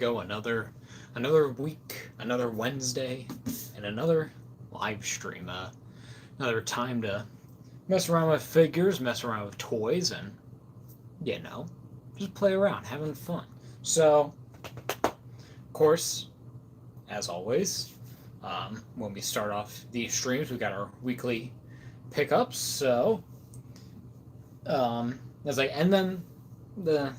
go. Another week, another Wednesday, and another live stream. Another time to mess around with figures, mess around with toys, and you know, just play around, having fun. So, of course, as always, when we start off these streams, we got our weekly pickups. So, it's like, and then the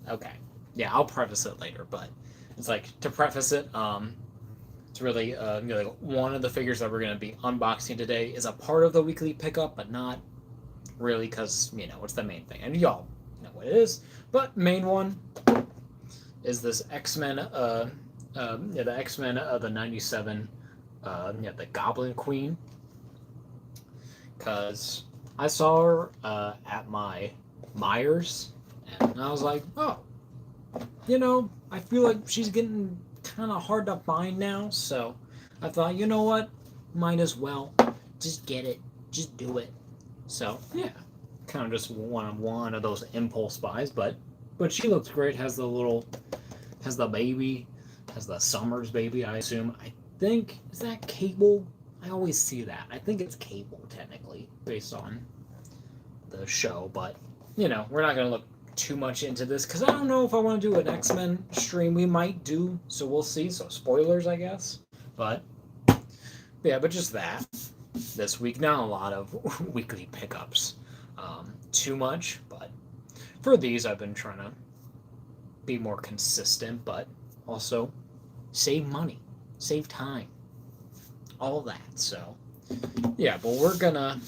okay, yeah, I'll preface it later, but it's like to preface it. It's really like one of the figures that we're going to be unboxing today is a part of the weekly pickup, but not really because it's the main thing, and y'all know what it is. But main one is this X-Men, the X-Men of the '97, the Goblin Queen, because I saw her at my Myers, and I was like, oh, I feel like she's getting kind of hard to find now, so I thought, you know what, might as well just get it, just do it. So yeah, kind of just one of those impulse buys, but she looks great. Has the baby, has the Summers baby. I assume. I think is that Cable. I always see that. I think it's Cable technically based on the show, but we're not gonna look too much into this because I don't know if I want to do an X-Men stream. We might do, so we'll see. So spoilers, I guess. But yeah, but just that this week. Not a lot of weekly pickups. Too much, but for these I've been trying to be more consistent, but also save money, save time, all that. So yeah, but we're gonna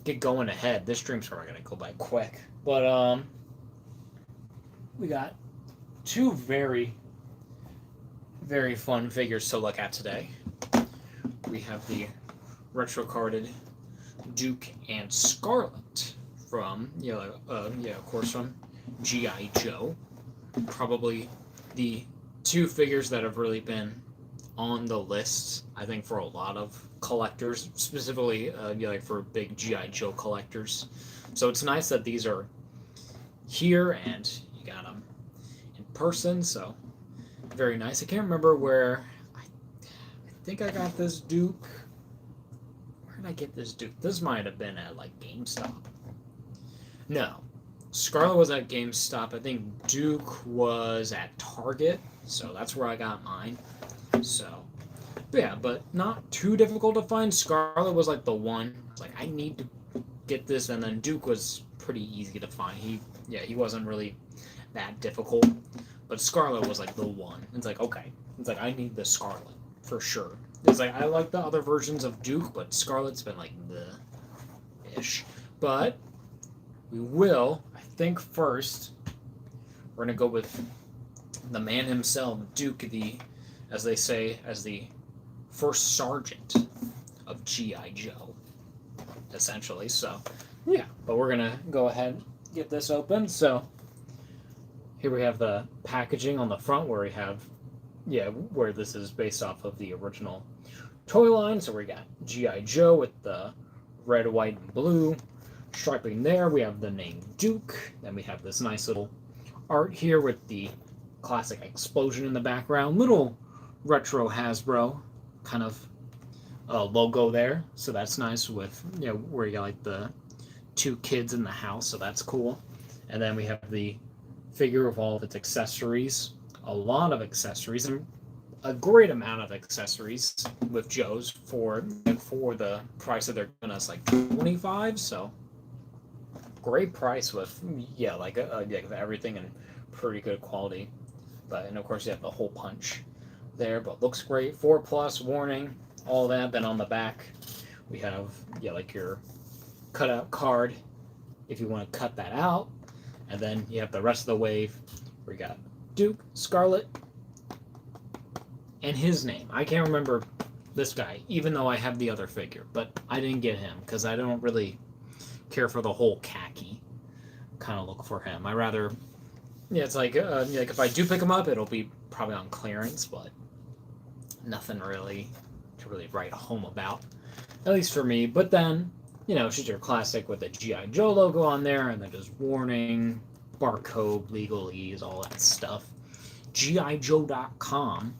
get going ahead. This stream's probably gonna go by quick, but we got two very, very fun figures to look at today. We have the Retro Carded Duke and Scarlett from of course, from G.I.Joe. Probably the two figures that have really been on the list, I think, for a lot of collectors, specifically like for big G.I. Joe collectors. So it's nice that these are here and you got them in person, so very nice. I can't remember where. I think I got this Duke. Where did I get this Duke? This might have been at like GameStop. No, Scarlett was at GameStop. I think Duke was at Target, so that's where I got mine. So, yeah, but not too difficult to find. Scarlett was like the one. Like, I need to get this, and then Duke was pretty easy to find. He wasn't really that difficult, but Scarlett was like the one. It's like, okay, it's like I need the Scarlett for sure. It's like I like the other versions of Duke, but Scarlett's been like the ish. But we will, I think, first we're gonna go with the man himself, Duke, as they say, as the first sergeant of G.I. Joe, essentially. So, yeah, but we're gonna go ahead and get this open. So, here we have the packaging on the front where we have, where this is based off of the original toy line. So we got G.I. Joe with the red, white, and blue striping there. We have the name Duke. Then we have this nice little art here with the classic explosion in the background. Little retro Hasbro kind of logo there. So that's nice with, where you got like the two kids in the house. So that's cool. And then we have the figure of all of its accessories. A lot of accessories and a great amount of accessories with Joe's for the price that they're giving us, like $25. So great price with everything in pretty good quality. And of course you have the hole punch there, but looks great. 4+ warning, all that. Then on the back we have like your cutout card if you want to cut that out, and then you have the rest of the wave where you got Duke, Scarlett, and his name. I can't remember this guy, even though I have the other figure, but I didn't get him because I don't really care for the whole khaki kind of look for him. I rather, it's like if I do pick him up, it'll be probably on clearance, but nothing really to really write home about, at least for me. But then, it's just your classic with the G.I. Joe logo on there, and then just warning, barcode, legalese, all that stuff. GIJoe.com.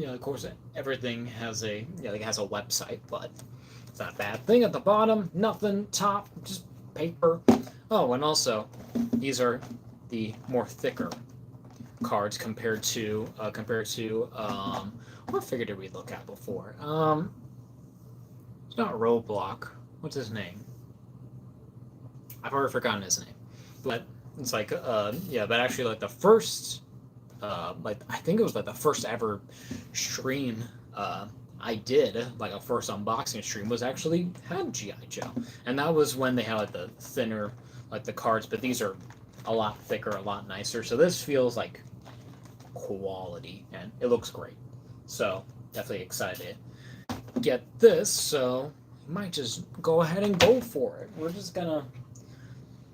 Of course, everything has a has a website, but it's not a bad thing. At the bottom, nothing. Top, just paper. Oh, and also, these are the more thicker cards compared to what figure did we look at before? It's not Roadblock. What's his name? I've already forgotten his name, but it's like but actually like the first I think it was like the first ever stream I did, like a first unboxing stream, was actually had G.I. Joe, and that was when they had like the thinner like the cards, but these are a lot thicker, a lot nicer. So this feels like quality, and it looks great. So definitely excited to get this. So we might just go ahead and go for it. We're just gonna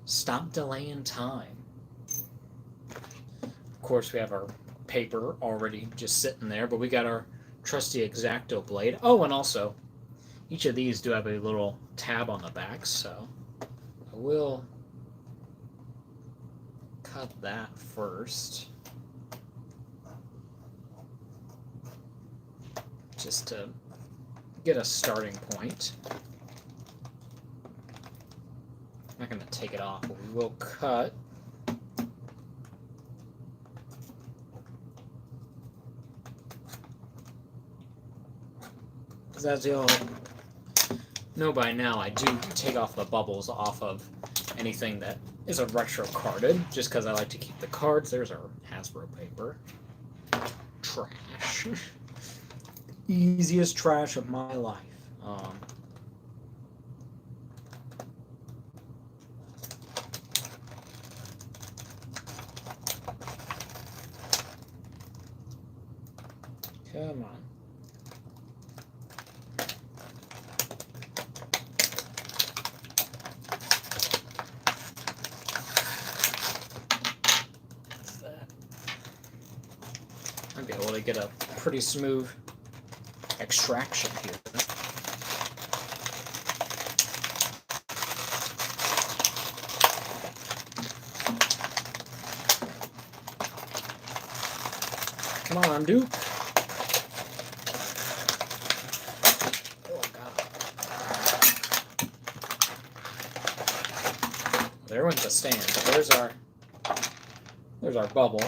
stop delaying time. Of course, we have our paper already just sitting there, but we got our trusty X-Acto blade. Oh, and also, each of these do have a little tab on the back, so I will cut that first, just to get a starting point. I'm not going to take it off, but we will cut. Because as you all know by now, I do take off the bubbles off of anything that is a retro carded, just because I like to keep the cards. There's our Hasbro paper. Trash. Easiest trash of my life. Come on. I'd be able to get a pretty smooth extraction here. Come on, Duke. Oh, God. There went the stand. There's our bubble,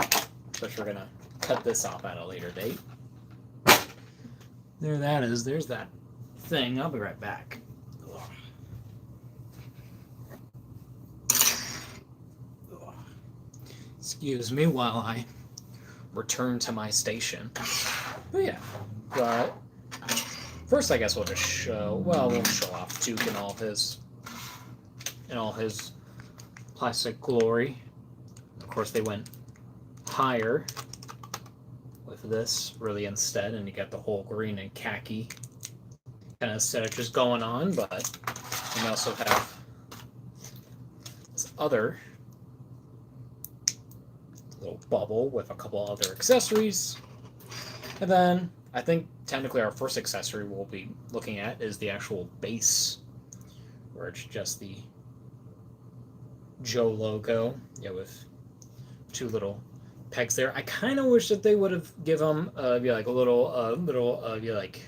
which we're gonna cut this off at a later date. There that is. There's that thing. I'll be right back. Excuse me while I return to my station. But yeah, but first I guess we'll just show. Well, we'll show off Duke in all his plastic glory. Of course, they went higher with this really instead, and you got the whole green and khaki kind of aesthetic just going on. But we also have this other little bubble with a couple other accessories, and then I think technically our first accessory we'll be looking at is the actual base, where it's just the Joe logo, with two little pegs there. I kind of wish that they would have given like a little like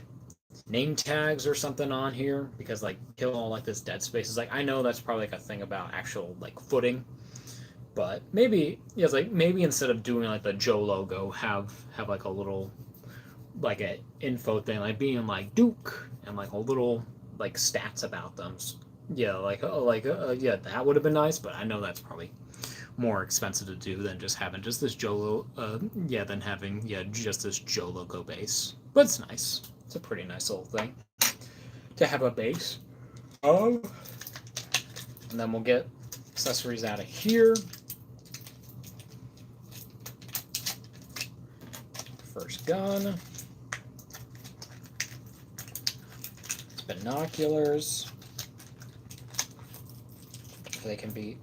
name tags or something on here, because like kill all like this dead space is like, I know that's probably like a thing about actual like footing, but maybe it's like, maybe instead of doing like the Joe logo, have like a little like a info thing, like being like Duke and like a little like stats about them. Yeah, that would have been nice, but I know that's probably more expensive to do than just having just this Joe than having just this Joe logo base. But it's nice. It's a pretty nice little thing to have a base. And then we'll get accessories out of here. First gun. Binoculars. They can be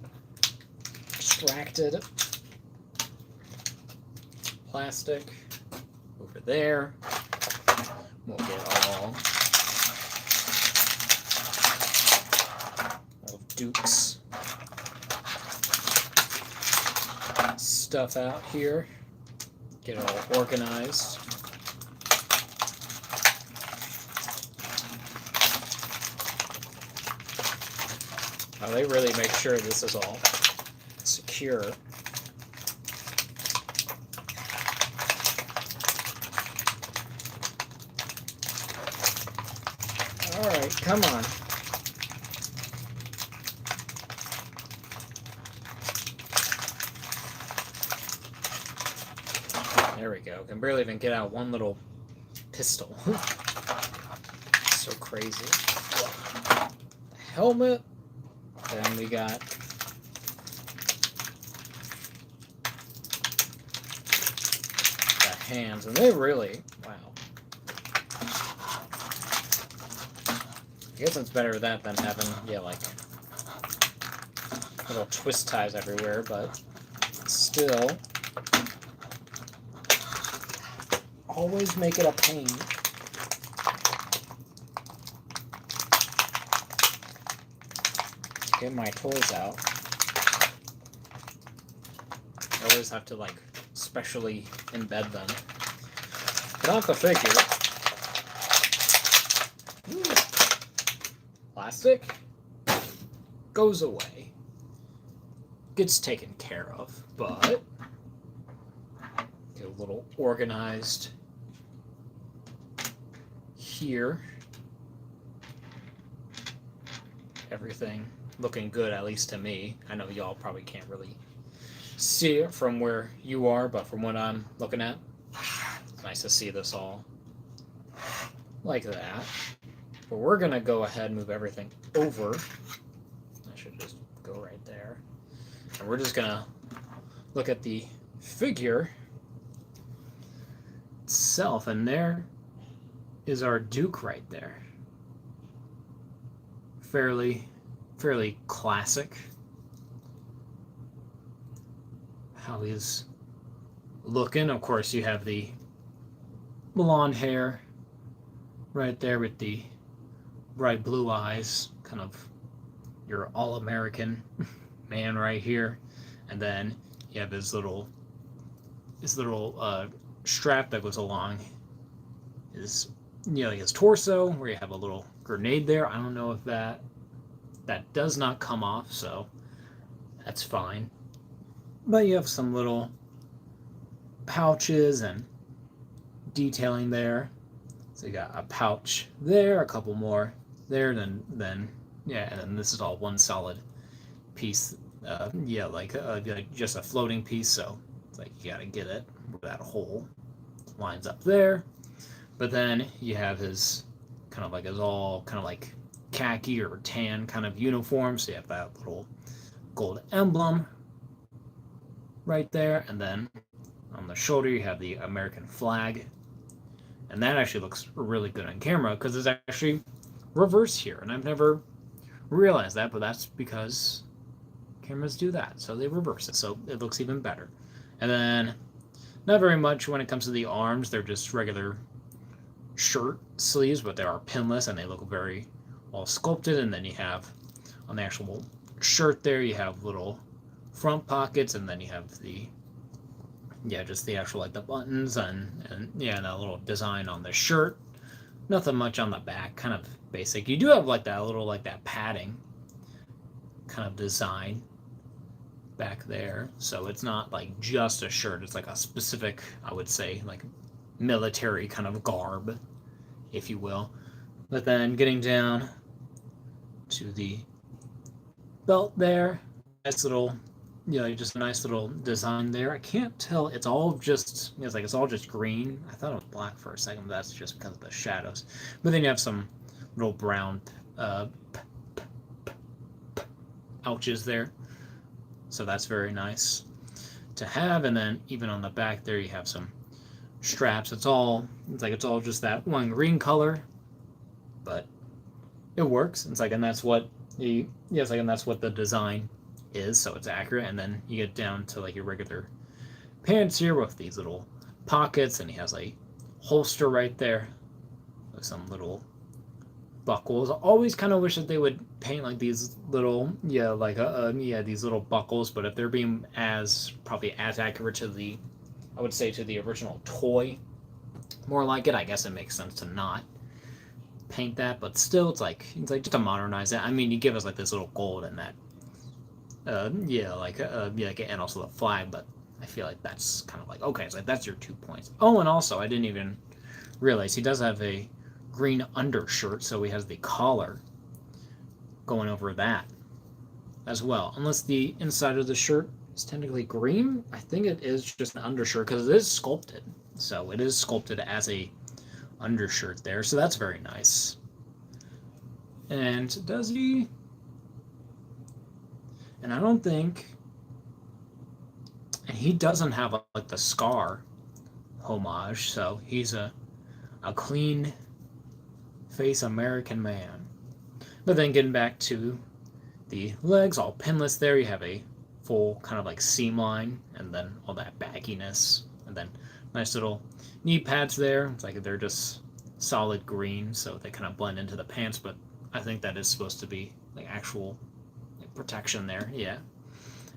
extracted. Plastic over there. We'll get all of Duke's stuff. stuff out here. Get it all organized. Oh, they really make sure this is all secure. Alright, come on. There we go. Can barely even get out one little pistol. So crazy. Helmet. Then we got the hands, and they really, wow. I guess it's better that than having, yeah, like little twist ties everywhere, but still, always make it a pain. Get my toys out. I always have to like specially embed them. But not the figure. Plastic goes away. Gets taken care of, but get a little organized here. Everything looking good, at least to me. I know y'all probably can't really see it from where you are, but from what I'm looking at, it's nice to see this all like that. But we're gonna go ahead and move everything over. I should just go right there. And we're just gonna look at the figure itself, and there is our Duke right there. Fairly classic. How he's looking. Of course, you have the blonde hair right there with the bright blue eyes, kind of your all-American man right here. And then you have his little strap that goes along his, like his torso, where you have a little grenade there. I don't know if that does not come off, so that's fine. But you have some little pouches and detailing there. So you got a pouch there, a couple more there, then yeah, and then this is all one solid piece. Like just a floating piece. So it's like you gotta get it where that hole lines up there. But then you have his kind of like his all kind of like khaki or tan kind of uniform. So you have that little gold emblem right there, and then on the shoulder you have the American flag, and that actually looks really good on camera because it's actually reversed here, and I've never realized that, but that's because cameras do that, so they reverse it, so it looks even better. And then not very much when it comes to the arms. They're just regular shirt sleeves, but they are pinless and they look very well sculpted. And then you have on the actual shirt there, you have little front pockets, and then you have the just the actual like the buttons and that little design on the shirt. Nothing much on the back, kind of basic. You do have like that little like that padding kind of design back there, so it's not like just a shirt. It's like a specific, I would say, like military kind of garb, if you will. But then getting down to the belt there, nice little, just a nice little design there. I can't tell. It's all just, it's all just green. I thought it was black for a second, but that's just because of the shadows. But then you have some little brown pouches there. So that's very nice to have. And then even on the back there, you have some straps. It's all just that one green color, but it works. It's like, and that's what that's what the design is, so it's accurate. And then you get down to like your regular pants here with these little pockets, and he has a holster right there with some little buckles. I always kind of wish that they would paint like these little, these little buckles. But if they're being probably as accurate to the, I would say, to the original toy, more like it, I guess it makes sense to not paint that. But still, it's like just to modernize it. I mean, you give us like this little gold and that, and also the flag. But I feel like that's kind of like okay, so that's your 2 points. Oh, and also I didn't even realize he does have a green undershirt, so he has the collar going over that as well. Unless the inside of the shirt is technically green, I think it is just an undershirt because it is sculpted. So it is sculpted as a undershirt there, so that's very nice. And does he? And I don't think. And he doesn't have like the scar homage, so he's a clean face American man. But then getting back to the legs, all pinless there, you have a full kind of like seam line, and then all that bagginess, and then nice little knee pads there. It's like they're just solid green, so they kind of blend into the pants, but I think that is supposed to be like actual protection there, yeah.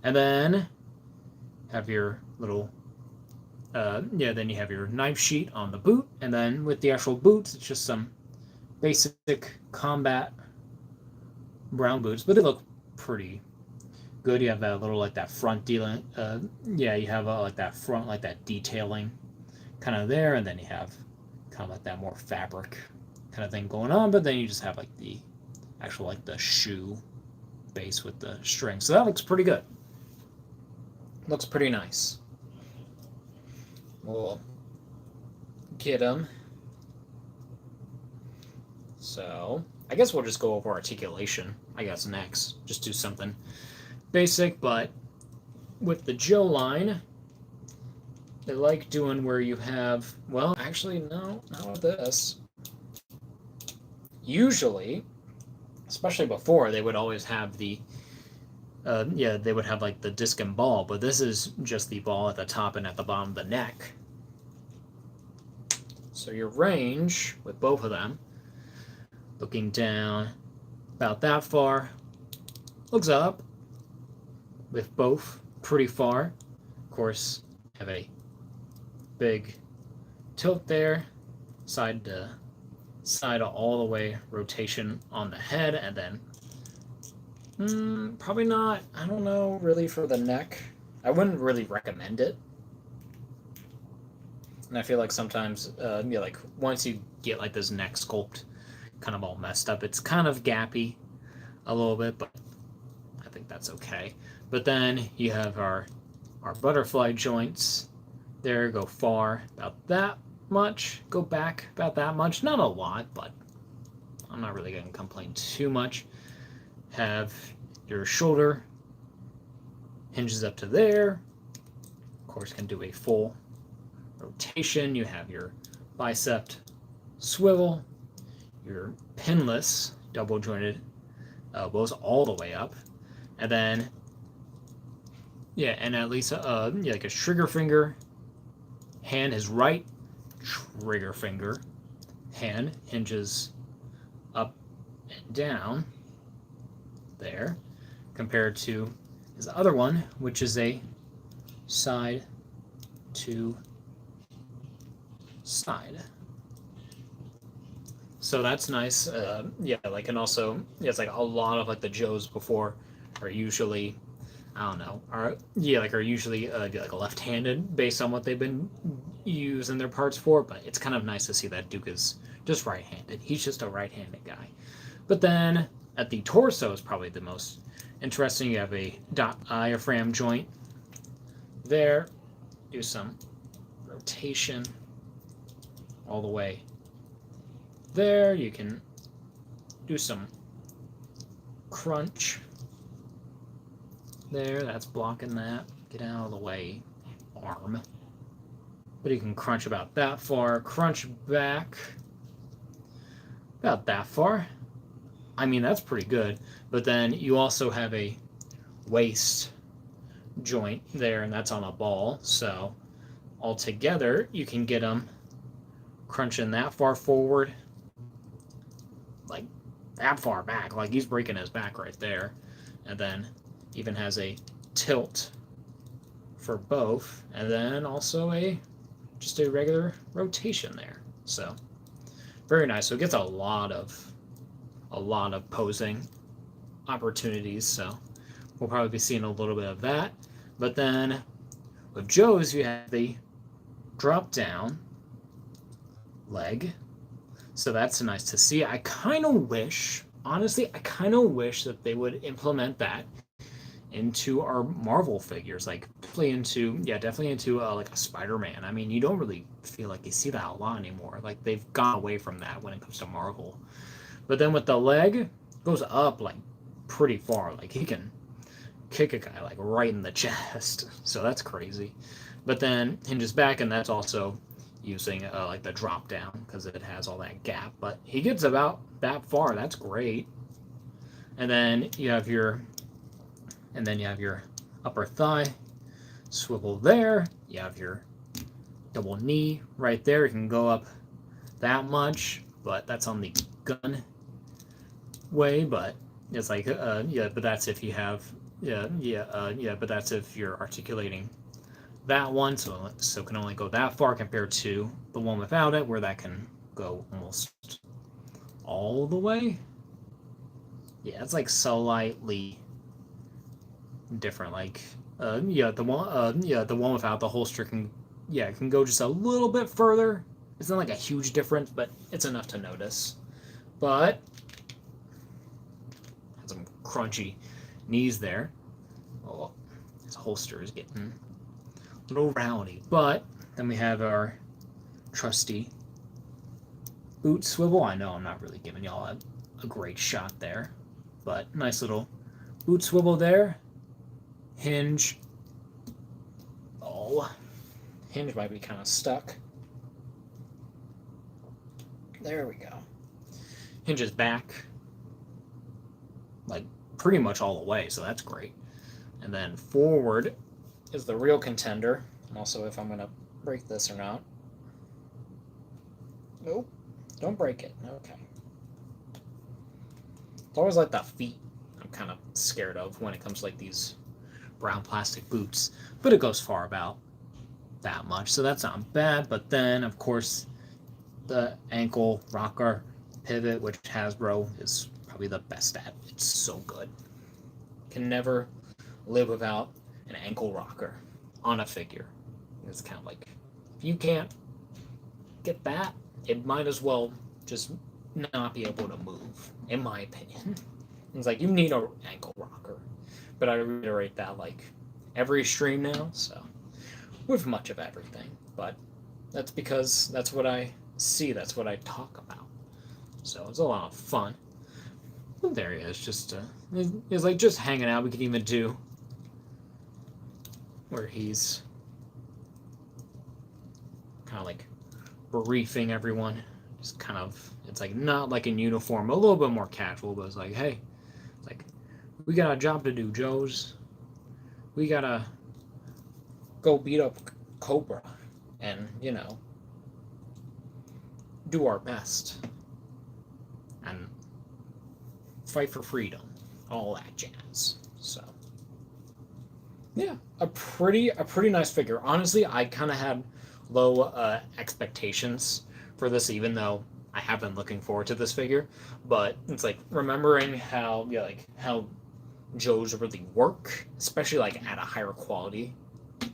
And then have your little then you have your knife sheet on the boot, and then with the actual boots, it's just some basic combat brown boots, but they look pretty good. You have that little like that front dealing, you have like that front like that detailing kind of there, and then you have kind of like that more fabric kind of thing going on, but then you just have like the actual like the shoe base with the string, so that looks pretty good. Looks pretty nice. We'll get them. So I guess we'll just go over articulation, I guess, next. Just do something basic, but with the Joe line, they like doing where you have, well, actually, no, not with this. Usually, especially before, they would always have the, they would have like the disc and ball, but this is just the ball at the top and at the bottom of the neck. So your range with both of them, looking down about that far, looks up with both pretty far. Of course, have a big tilt there, side to side all the way rotation on the head, and then probably not, I don't know, really for the neck. I wouldn't really recommend it. And I feel like sometimes, like once you get like this neck sculpt kind of all messed up, it's kind of gappy a little bit, but I think that's okay. But then you have our butterfly joints there, go far about that much, go back about that much, not a lot, but I'm not really going to complain too much. Have your shoulder hinges up to there, of course can do a full rotation. You have your bicep swivel, your pinless double jointed elbows all the way up, and then and at least like a trigger finger hand, his right trigger finger hand hinges up and down there, compared to his other one, which is a side to side. So that's nice. Like, and also, it's like a lot of like the Joes before are usually, I don't know, are usually like left-handed based on what they've been using their parts for. But it's kind of nice to see that Duke is just right-handed. He's just a right-handed guy. But then at the torso is probably the most interesting. You have a diaphragm joint there. Do some rotation all the way there. You can do some crunch there. That's blocking that. Get out of the way, arm. But you can crunch about that far. Crunch back about that far. I mean, that's pretty good. But then you also have a waist joint there, and that's on a ball. So altogether, you can get them crunching that far forward, like that far back. Like, he's breaking his back right there. And then even has a tilt for both. And then also just a regular rotation there. So, very nice. So it gets a lot of posing opportunities. So we'll probably be seeing a little bit of that. But then with Joe's, you have the drop down leg. So that's nice to see. I kind of wish, honestly, that they would implement that into our Marvel figures, like definitely into like a Spider-Man. I mean, you don't really feel like you see that a lot anymore. Like, they've gone away from that when it comes to Marvel. But then with the leg, it goes up like pretty far. Like, he can kick a guy like right in the chest. So that's crazy. But then hinges back, and that's also using like the drop down because it has all that gap. But he gets about that far. That's great. And then you have your upper thigh swivel there. You have your double knee right there. You can go up that much, but that's on the gun way. But it's like but that's if you have but that's if you're articulating that one, so it can only go that far compared to the one without it, where that can go almost all the way. Yeah, it's like slightly different. Like the one without the holster can it can go just a little bit further. It's not like a huge difference, but it's enough to notice. But has some crunchy knees there. Oh, his holster is getting a little rowdy. But then we have our trusty boot swivel. I know I'm not really giving y'all a great shot there, but nice little boot swivel there. Hinge. Oh, hinge might be kind of stuck. There we go. Hinges back like pretty much all the way, so that's great. And then forward is the real contender. And also, if I'm going to break this or not. Nope. Don't break it. Okay. It's always like the feet I'm kind of scared of when it comes to like these brown plastic boots. But it goes far about that much, so that's not bad. But then, of course, the ankle rocker pivot, which Hasbro is probably the best at. It's so good. Can never live without an ankle rocker on a figure. It's kind of like, if you can't get that, it might as well just not be able to move, in my opinion. It's like, you need an ankle rocker. But I reiterate that like every stream now, so with much of everything. But that's because that's what I see, that's what I talk about. So it's a lot of fun. But there he is, just he's like just hanging out. We could even do where he's kind of like briefing everyone. Just kind of, it's like not like in uniform, a little bit more casual, but it's like, hey, it's like, we got a job to do, Joes. We gotta go beat up Cobra and, do our best and fight for freedom, all that jazz. So yeah, a pretty nice figure. Honestly, I kind of had low expectations for this, even though I have been looking forward to this figure. But it's like remembering how how Joes really work, especially like at a higher quality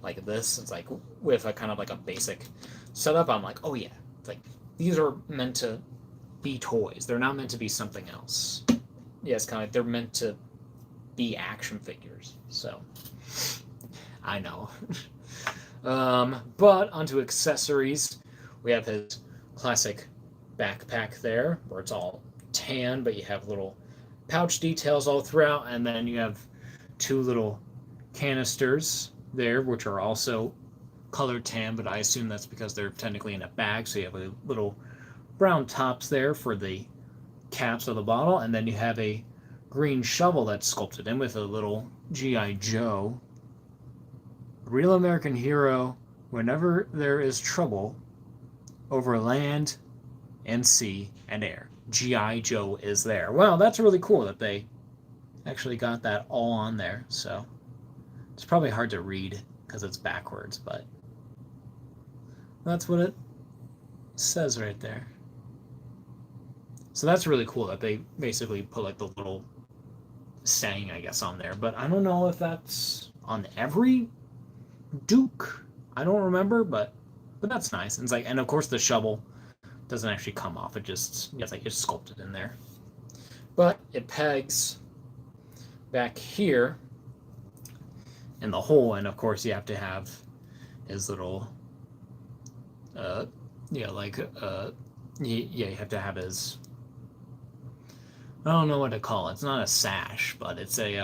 like this. It's like with a kind of like a basic setup. I'm like, oh yeah, it's like these are meant to be toys. They're not meant to be something else. Yeah, it's kind of like they're meant to be action figures. So I know. But onto accessories, we have his classic backpack there, where it's all tan, but you have little pouch details all throughout, and then you have two little canisters there, which are also colored tan, but I assume that's because they're technically in a bag, so you have a little brown tops there for the caps of the bottle, and then you have a green shovel that's sculpted in with a little G.I. Joe. Real American hero whenever there is trouble over land and sea and air. G.I. Joe is there. Wow, that's really cool that they actually got that all on there. So it's probably hard to read because it's backwards, but that's what it says right there. So that's really cool that they basically put like the little saying, I guess, on there. But I don't know if that's on every Duke. I don't remember, but that's nice. And it's like, and of course the shovel doesn't actually come off. It just, it's like it's sculpted in there. But it pegs back here in the hole, and of course you have to have his little, you have to have his, I don't know what to call it. It's not a sash, but it's a,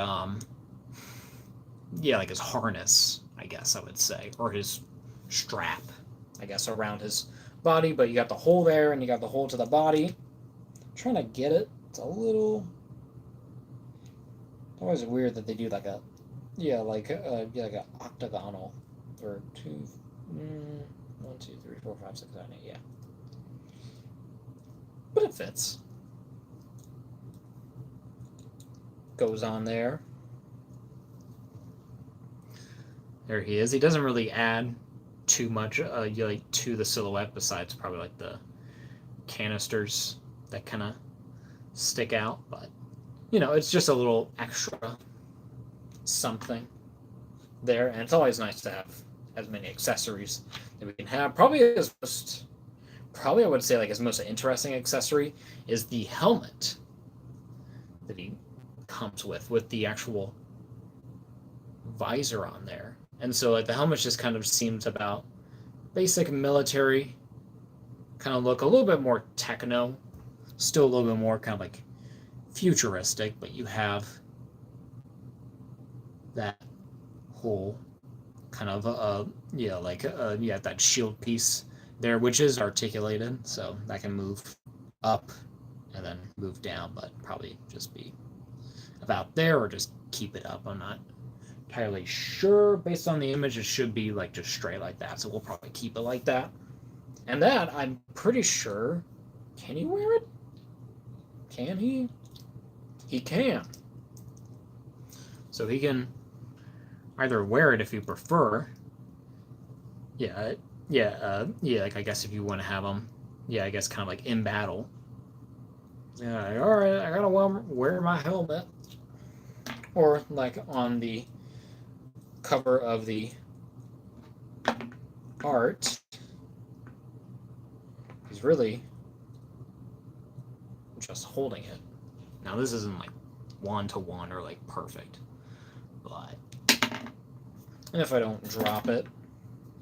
like his harness, I guess I would say, or his strap, I guess, around his body. But you got the hole there, and you got the hole to the body. I'm trying to get it. It's a little. It's always weird that they do like a, like an octagonal, or 1, 2, 3, 4, 5, 6, 7, 8, yeah. But it fits. Goes on there. There he is. He doesn't really add too much to the silhouette, besides probably like the canisters that kind of stick out. But it's just a little extra something there, and it's always nice to have as many accessories that we can have. Probably I would say like his most interesting accessory is the helmet that he comes with the actual visor on there. And so like the helmet just kind of seems about basic military kind of look, a little bit more techno, still a little bit more kind of like futuristic, but you have that whole kind of that shield piece there, which is articulated, so that can move up and then move down, but probably just be about there or just keep it up. I'm not entirely sure. Based on the image, it should be like just straight like that, so we'll probably keep it like that. And that, I'm pretty sure, can he wear it? Can he? He can. So he can either wear it if you prefer. Like I guess if you want to have him, I guess kind of like in battle. Yeah, all right, I gotta wear my helmet. Or like on the cover of the art, he's really just holding it. Now this isn't like 1-to-1 or like perfect, but and if I don't drop it,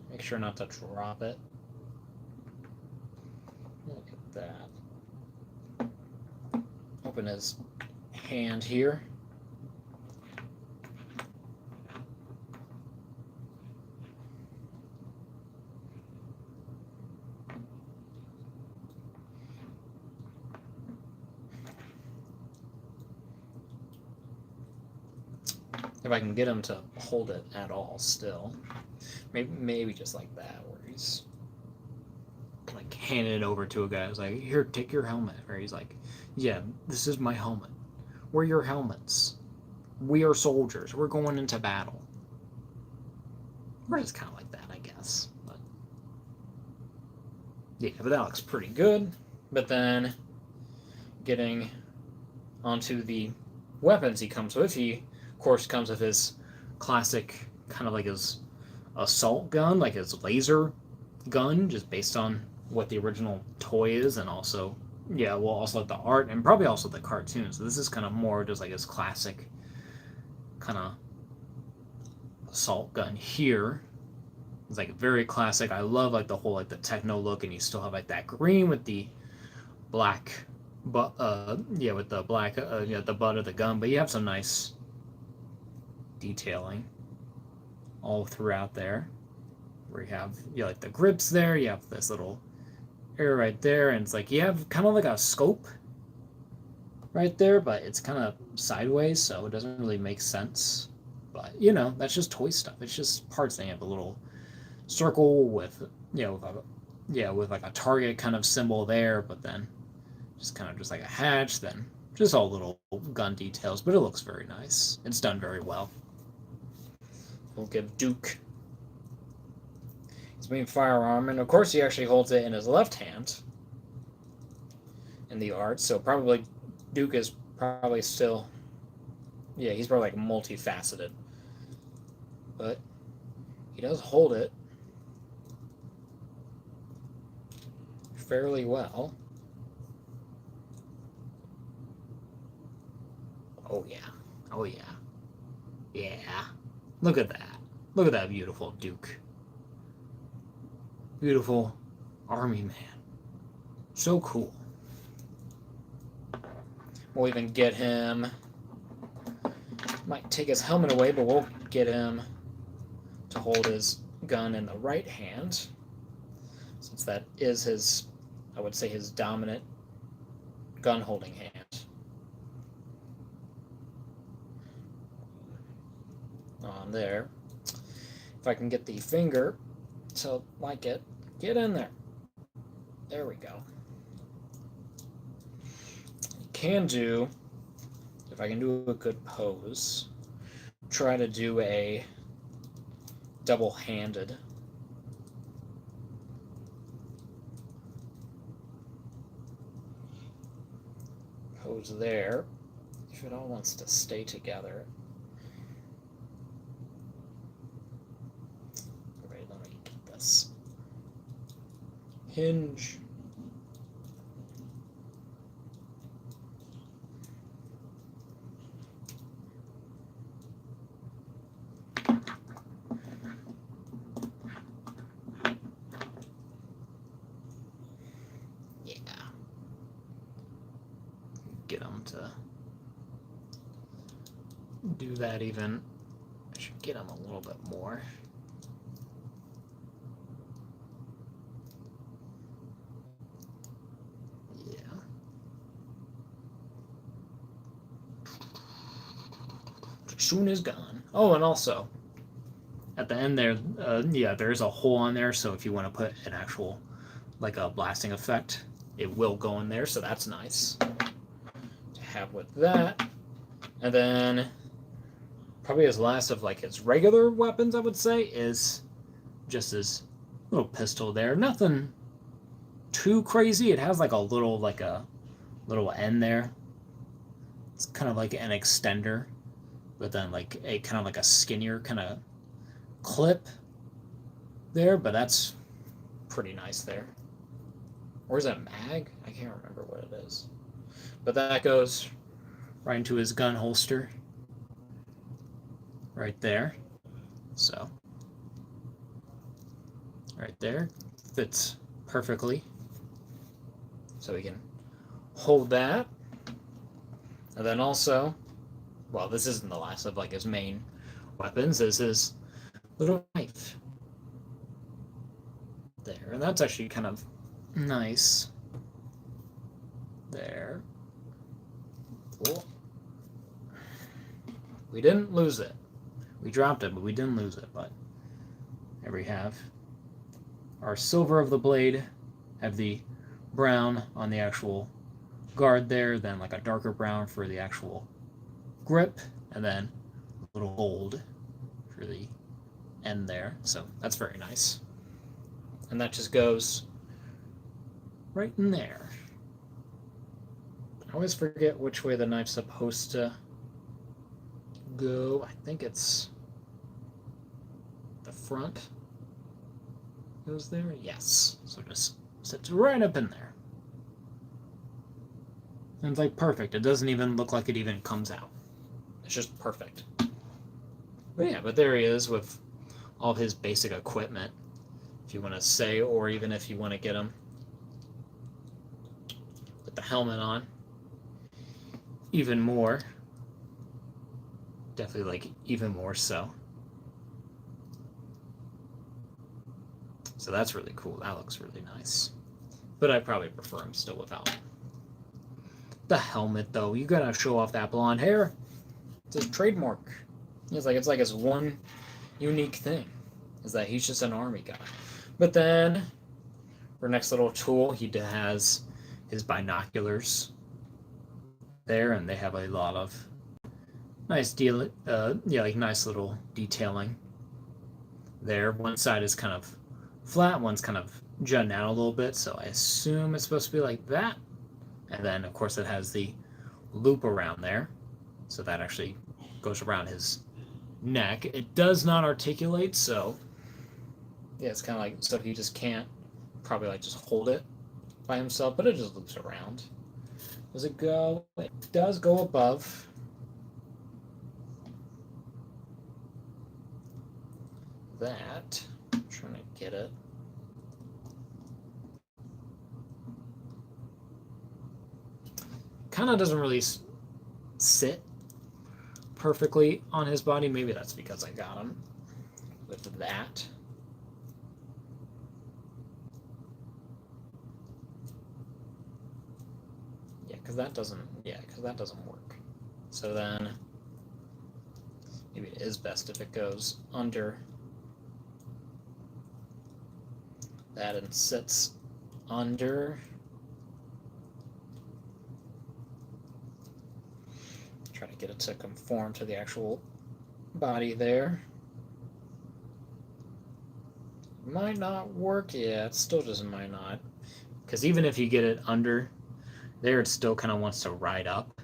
make sure not to drop it. Look at that. Open his hand here. If I can get him to hold it at all still. Maybe just like that, where he's like handing it over to a guy who's like, here, take your helmet. Or he's like, yeah, this is my helmet. Wear your helmets. We are soldiers. We're going into battle. Or just kind of like that, I guess. But that looks pretty good. But then getting onto the weapons he comes with, he of course comes with his classic kind of like his assault gun, like his laser gun, just based on what the original toy is, and also also like the art and probably also the cartoon. So this is kind of more just like his classic kind of assault gun here. It's like very classic. I love like the whole like the techno look, and you still have like that green with the black, but with the black, the butt of the gun. But you have some nice detailing all throughout there, where you have like the grips there. You have this little area right there, and it's like you have kind of like a scope right there, but it's kind of sideways, so it doesn't really make sense. But that's just toy stuff. It's just parts. They have a little circle with with like a target kind of symbol there, but then Just kind of just like a hatch, then just all little gun details, but it looks very nice. It's done very well. We'll give Duke his main firearm, and of course he actually holds it in his left hand in the art, so probably Duke is probably still, yeah, he's probably like multifaceted. But he does hold it fairly well. Oh yeah. Oh yeah. Yeah. Look at that. Look at that beautiful Duke. Beautiful army man. So cool. We'll even get him. Might take his helmet away, but we'll get him to hold his gun in the right hand, since that is his, I would say, his dominant gun holding hand. On there. If I can get the finger to like it, get in there. There we go. Can do, if I can do a good pose, try to do a double-handed pose there, if it all wants to stay together. Alright, let me get this. Hinge. Get him to do that even. I should get him a little bit more. Yeah. Soon is gone. Oh, and also at the end there, yeah, there's a hole on there, so if you want to put an actual, like a blasting effect, it will go in there, so that's nice to have with that. And then probably his last of like his regular weapons, I would say, is just his little pistol there. Nothing too crazy. It has like a little end there. It's kind of like an extender, but then like a kind of like a skinnier kind of clip there, but that's pretty nice there. Or is that mag? I can't remember what it is. But that goes right into his gun holster. Right there. So, right there. Fits perfectly. So we can hold that. And then also, well, this isn't the last of like his main weapons, is his little knife. There. And that's actually kind of nice. There. Cool. We didn't lose it. We dropped it, but we didn't lose it. But there we have our silver of the blade, have the brown on the actual guard there, then like a darker brown for the actual grip, and then a little gold for the end there. So that's very nice. And that just goes right in there. I always forget which way the knife's supposed to go. I think it's the front goes there. Yes. So just sits right up in there. And it's like perfect. It doesn't even look like it even comes out. It's just perfect. But yeah, but there he is with all his basic equipment, if you want to say, or even if you want to get him with the helmet on. Even more. Definitely like even more so. So that's really cool. That looks really nice. But I probably prefer him still without the helmet, though. You gotta show off that blonde hair. It's his trademark. It's like his one unique thing, is that he's just an army guy. But then, for next little tool, he has his binoculars there, and they have a lot of nice like nice little detailing there. One side is kind of flat, one's kind of jutting out a little bit, so I assume it's supposed to be like that. And then, of course, it has the loop around there, so that actually goes around his neck. It does not articulate, so yeah, it's kind of like, so he just can't probably like just hold it by himself, but it just loops around. Does it go? It does go above. That. I'm trying to get it. Kind of doesn't really sit perfectly on his body. Maybe that's because I got him with that. Yeah, because that doesn't work. So then maybe it is best if it goes under that and sits under. Try to get it to conform to the actual body there. Might not work. Yeah, it still just might not. Because even if you get it under there, it still kind of wants to ride up.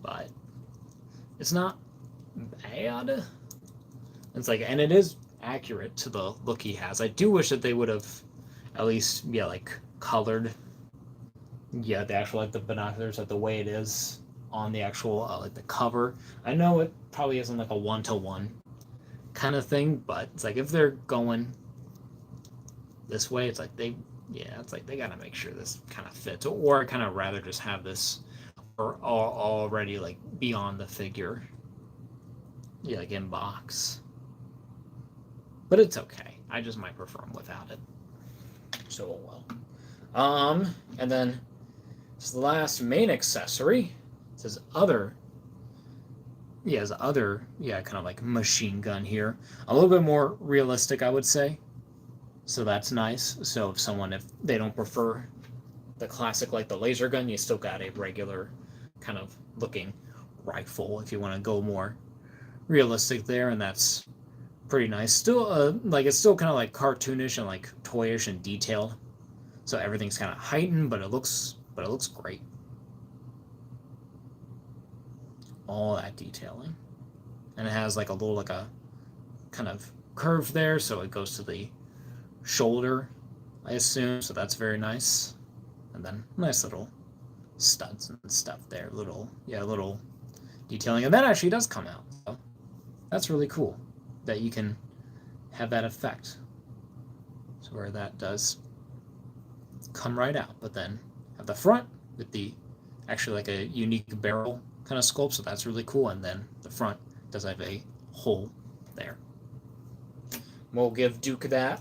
But it's not bad. It's like, and it is accurate to the look he has. I do wish that they would have at least, yeah, like colored, yeah, the actual like the binoculars like the way it is on the actual like the cover. I know it probably isn't like a 1-to-1 kind of thing, but it's like if they're going this way, it's like it's like they gotta make sure this kind of fits, or I kind of rather just have this or already like beyond the figure, yeah, like in box. But it's okay. I just might prefer them without it. So well. And then this last main accessory. It says other. Yeah, his other, kind of like machine gun here. A little bit more realistic, I would say. So that's nice. So if they don't prefer the classic, like the laser gun, you still got a regular kind of looking rifle if you want to go more realistic there, and that's pretty nice. Still, like it's still kind of like cartoonish and like toyish and detailed. So everything's kind of heightened, but it looks great. All that detailing, and it has like a little like a kind of curve there, so it goes to the shoulder, I assume. So that's very nice, and then nice little studs and stuff there, little detailing, and that actually does come out. So that's really cool that you can have that effect. So where that does come right out, but then have the front with the actually like a unique barrel kind of sculpt, so that's really cool, and then the front does have a hole there. We'll give Duke that.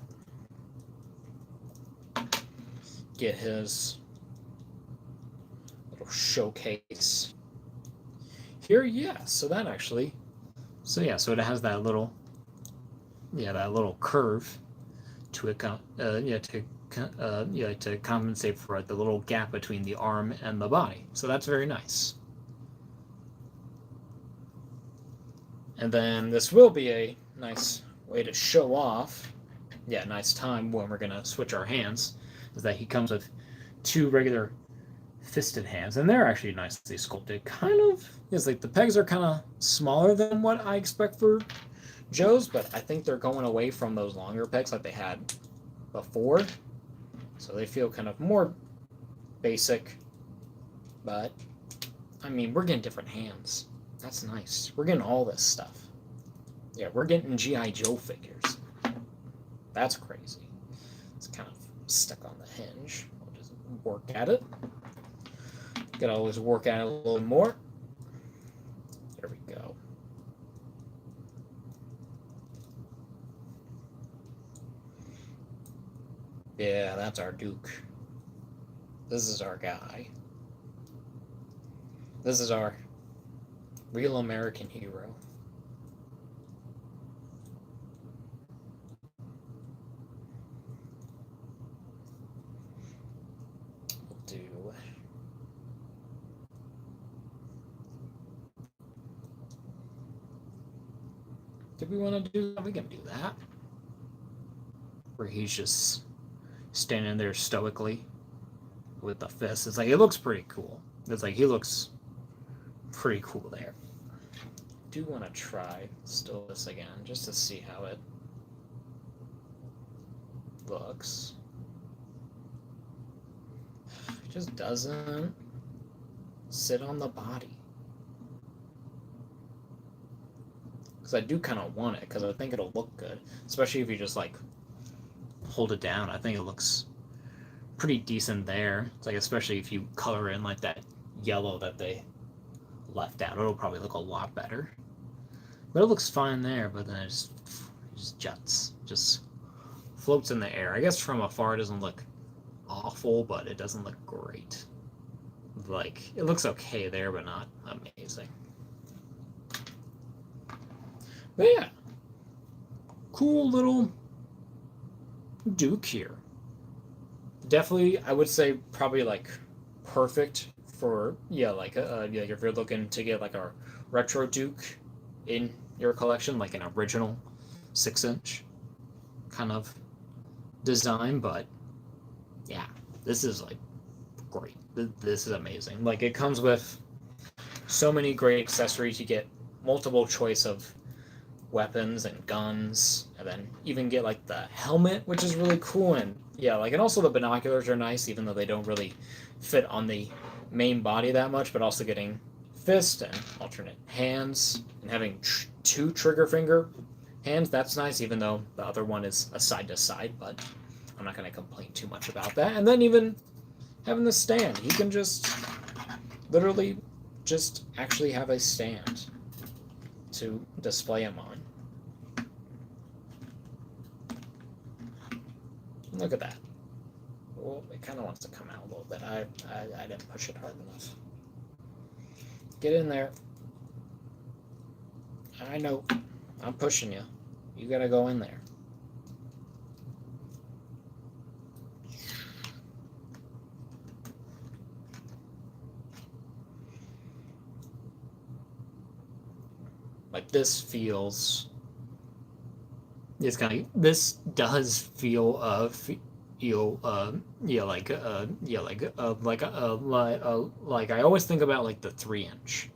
Get his little showcase here. Yeah, so that actually, so it has that little, that little curve to it, to compensate for the little gap between the arm and the body. So that's very nice. And then this will be a nice way to show off, nice time when we're going to switch our hands, is that he comes with two regular fisted hands, and they're actually nicely sculpted. Kind of, it's like the pegs are kind of smaller than what I expect for Joe's, but I think they're going away from those longer pegs like they had before. So they feel kind of more basic, but I mean, we're getting different hands. That's nice. We're getting all this stuff. Yeah, we're getting G.I. Joe figures. That's crazy. It's kind of stuck on the hinge. We'll just work at it. Gotta always work at it a little more. There we go. Yeah, that's our Duke. This is our guy. This is our real American hero. We'll do Do we want to do that? We can do that. Where he's just standing there stoically with the fist. It's like, it looks pretty cool. It's like, he looks pretty cool there. Do want to try still this again, just to see how it looks. It just doesn't sit on the body. Because I do kind of want it, because I think it'll look good. Especially if you just, like, hold it down. I think it looks pretty decent there. It's like, especially if you color in, like, that yellow that they left out. It'll probably look a lot better. But it looks fine there, but then it just jets. Just floats in the air. I guess from afar it doesn't look awful, but it doesn't look great. Like, it looks okay there, but not amazing. But yeah, cool little Duke here. Definitely, I would say probably like perfect for, yeah, like if you're looking to get like a retro Duke in your collection, like an original 6-inch kind of design. But yeah, this is like great. This is amazing. Like, it comes with so many great accessories. You get multiple choice of weapons and guns, and then even get like the helmet, which is really cool. And yeah, like, and also the binoculars are nice, even though they don't really fit on the main body that much. But also getting fist and alternate hands, and having 2 trigger finger hands, that's nice, even though the other one is a side to side. But I'm not going to complain too much about that. And then even having the stand, you can just literally just actually have a stand to display them on. Look at that. Well, it kind of wants to come out a little bit. I didn't push it hard enough. Get in there. I know. I'm pushing you. You gotta go in there. Like, this feels, it's kind of, this does feel like I always think about like the 3-inch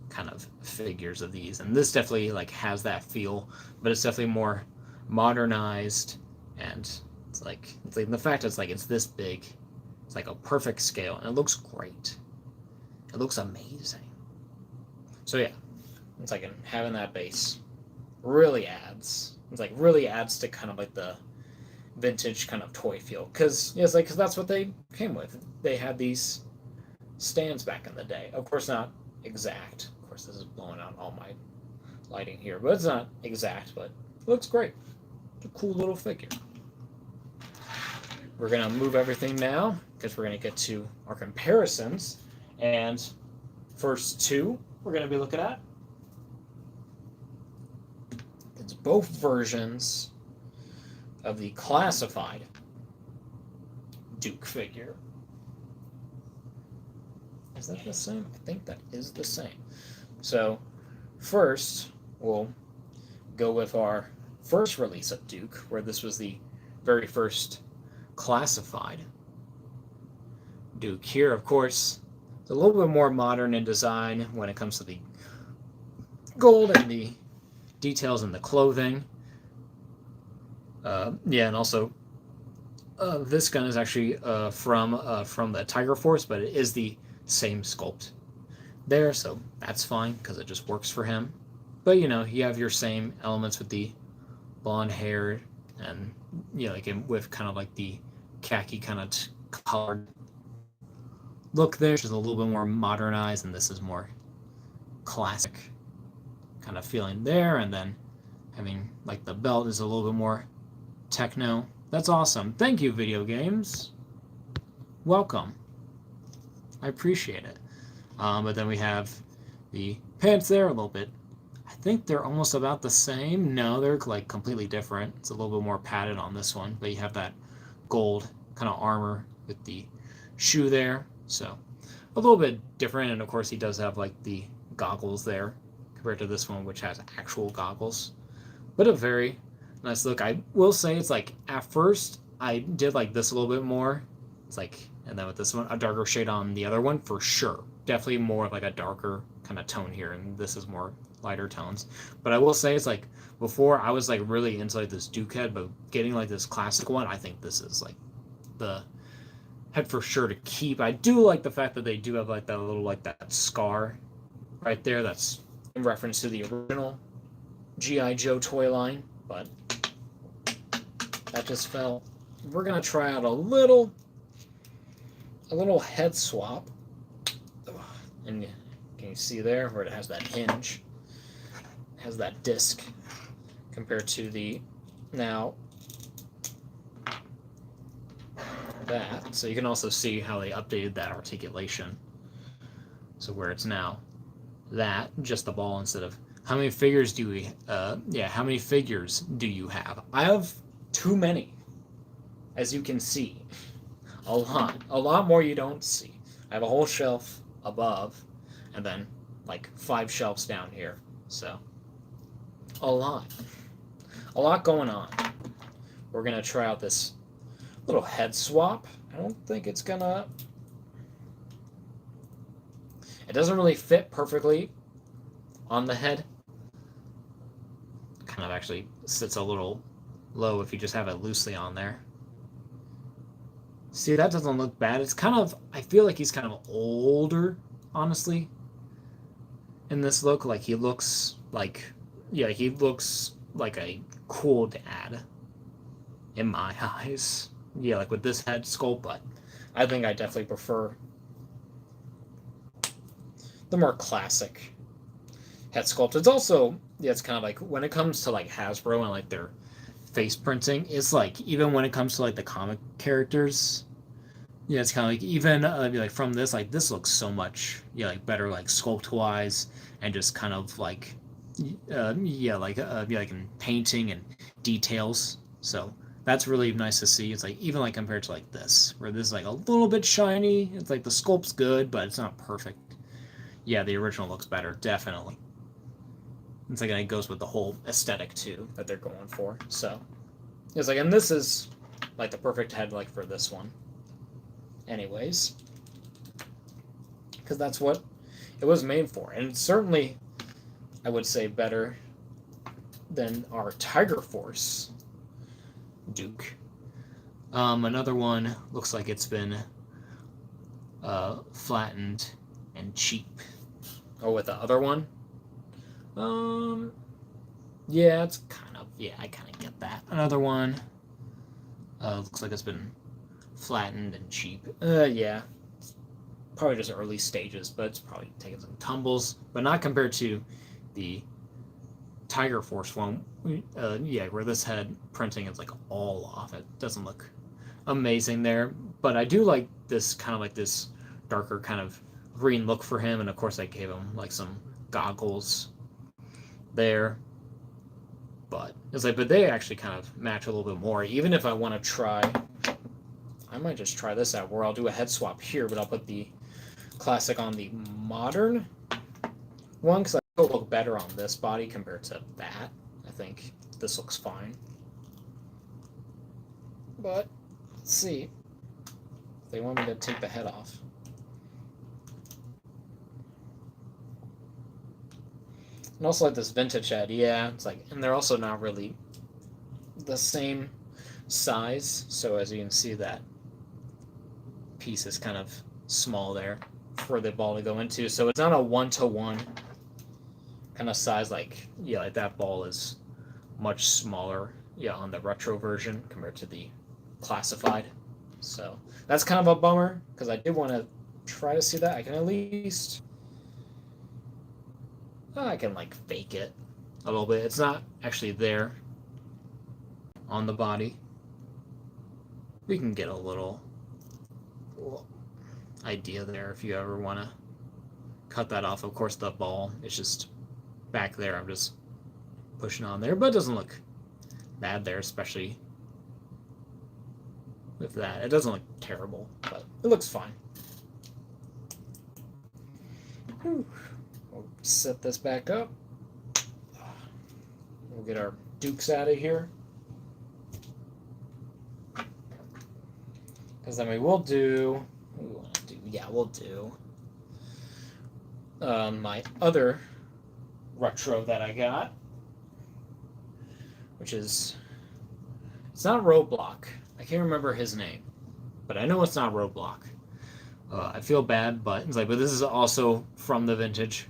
kind of figures of these, and this definitely like has that feel, but it's definitely more modernized. And it's like the fact it's like it's this big, it's like a perfect scale, and it looks great. It looks amazing. So yeah, it's like having that base really adds. It's like really adds to kind of like the vintage kind of toy feel, because yeah, it's like, because that's what they came with. They had these stands back in the day. Of course, not exact. Of course, this is blowing out all my lighting here, but it's not exact. But it looks great. It's a cool little figure. We're gonna move everything now because we're gonna get to our comparisons, and first 2 we're gonna be looking at. It's both versions of the classified Duke figure. Is that the same? I think that is the same. So first, we'll go with our first release of Duke, where this was the very first classified Duke. Here, of course, it's a little bit more modern in design when it comes to the gold and the details in the clothing. Yeah, and also this gun is actually from the Tiger Force, but it is the same sculpt there, so that's fine because it just works for him. But you know, you have your same elements with the blonde hair, and you know, like with kind of like the khaki kind of colored look there, which is a little bit more modernized, and this is more classic kind of feeling there. And then having like the belt is a little bit more techno. That's awesome. Thank you, video games. Welcome. I appreciate it. But then we have the pants there a little bit. I think they're almost about the same. No, they're like completely different. It's a little bit more padded on this one, but you have that gold kind of armor with the shoe there. So a little bit different. And of course he does have like the goggles there compared to this one, which has actual goggles. But a very nice look. I will say it's like at first I did like this a little bit more. It's like, and then with this one, a darker shade on the other one for sure. Definitely more of like a darker kind of tone here, and this is more lighter tones. But I will say it's like before I was like really into like this Duke head, but getting like this classic one, I think this is like the head for sure to keep. I do like the fact that they do have like that little like that scar right there. That's in reference to the original G.I. Joe toy line, but that just fell. We're gonna try out a little head swap, and can you see there where it has that hinge? It has that disc compared to the now that. So you can also see how they updated that articulation. So where it's now that just the ball instead of how many figures do we? How many figures do you have? I have too many, as you can see. A lot more you don't see. I have a whole shelf above, and then like 5 shelves down here. So a lot going on. We're gonna try out this little head swap. I don't think it's gonna. It doesn't really fit perfectly on the head. Kind of actually sits a little low if you just have it loosely on there. See, that doesn't look bad. It's kind of, I feel like he's kind of older, honestly, in this look. Like he looks like, he looks like a cool dad in my eyes. Yeah, like with this head sculpt, but I think I definitely prefer the more classic head sculpt. It's also, it's kind of like when it comes to like Hasbro and like their face printing, it's like even when it comes to like the comic characters, it's kind of like even like from this, like this looks so much like better like sculpt wise and just kind of like like in painting and details. So that's really nice to see. It's like even like compared to like this, where this is like a little bit shiny. It's like the sculpt's good, but it's not perfect. Yeah, the original looks better, definitely. It's like, and it goes with the whole aesthetic too that they're going for. So it's like, and this is like the perfect head like for this one. Anyways, because that's what it was made for, and it's certainly, I would say, better than our Tiger Force Duke. Another one looks like it's been flattened and cheap. Oh, with the other one? Yeah, it's kind of, I kind of get that. Another one looks like it's been flattened and cheap. Yeah, it's probably just early stages, but it's probably taking some tumbles, but not compared to the Tiger Force one. Where this head printing is like all off. It doesn't look amazing there, but I do like this kind of like this darker kind of green look for him, and of course I gave him like some goggles there. But it's like, but they actually kind of match a little bit more. Even if I want to try, I might just try this out where I'll do a head swap here, but I'll put the classic on the modern one because I think it'll look better on this body compared to that. I think this looks fine. But let's see if they want me to take the head off. And also like this vintage head, it's like, and they're also not really the same size. So as you can see, that piece is kind of small there for the ball to go into. So it's not a 1-to-1 kind of size. Like like that ball is much smaller, on the retro version compared to the classified. So that's kind of a bummer because I did want to try to see that. I can at least. I can like fake it a little bit. It's not actually there on the body. We can get a little idea there if you ever want to cut that off. Of course, the ball is just back there. I'm just pushing on there, but it doesn't look bad there, especially with that. It doesn't look terrible, but it looks fine. Whew. We'll set this back up. We'll get our Dukes out of here. Because then we will do... we'll do my other retro that I got, which is... It's not Roadblock. I can't remember his name, but I know it's not Roadblock. I feel bad, but it's like, but this is also from the vintage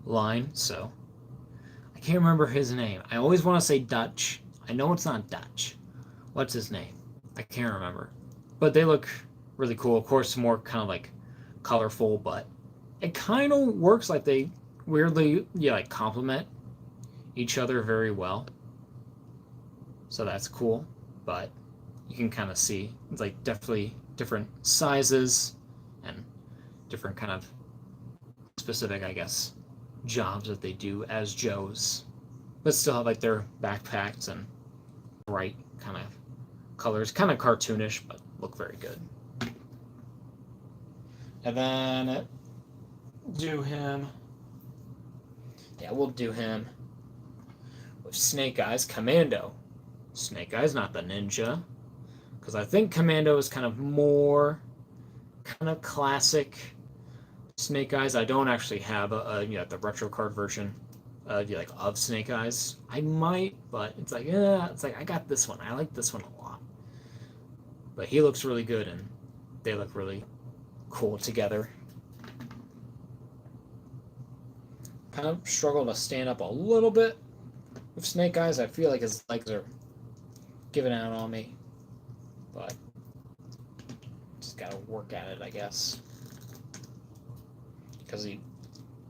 line, so I can't remember his name. I always want to say Dutch. I know it's not Dutch. What's his name? I can't remember. But they look really cool. Of course, more kind of like colorful, but it kind of works like they weirdly, like complement each other very well. So that's cool, but you can kind of see it's like definitely different sizes and different kind of specific, I guess, jobs that they do as Joes, but still have like their backpacks and bright kind of colors, kind of cartoonish, but look very good. And then do him. Yeah, we'll do him with Snake Eyes Commando. Snake Eyes, not the ninja, because I think Commando is kind of more kind of classic Snake Eyes. I don't actually have the retro card version of Snake Eyes. I might, but it's like I got this one. I like this one a lot. But he looks really good, and they look really cool together. Kind of struggle to stand up a little bit with Snake Eyes. I feel like his legs are giving out on me, but just gotta work at it, I guess, because he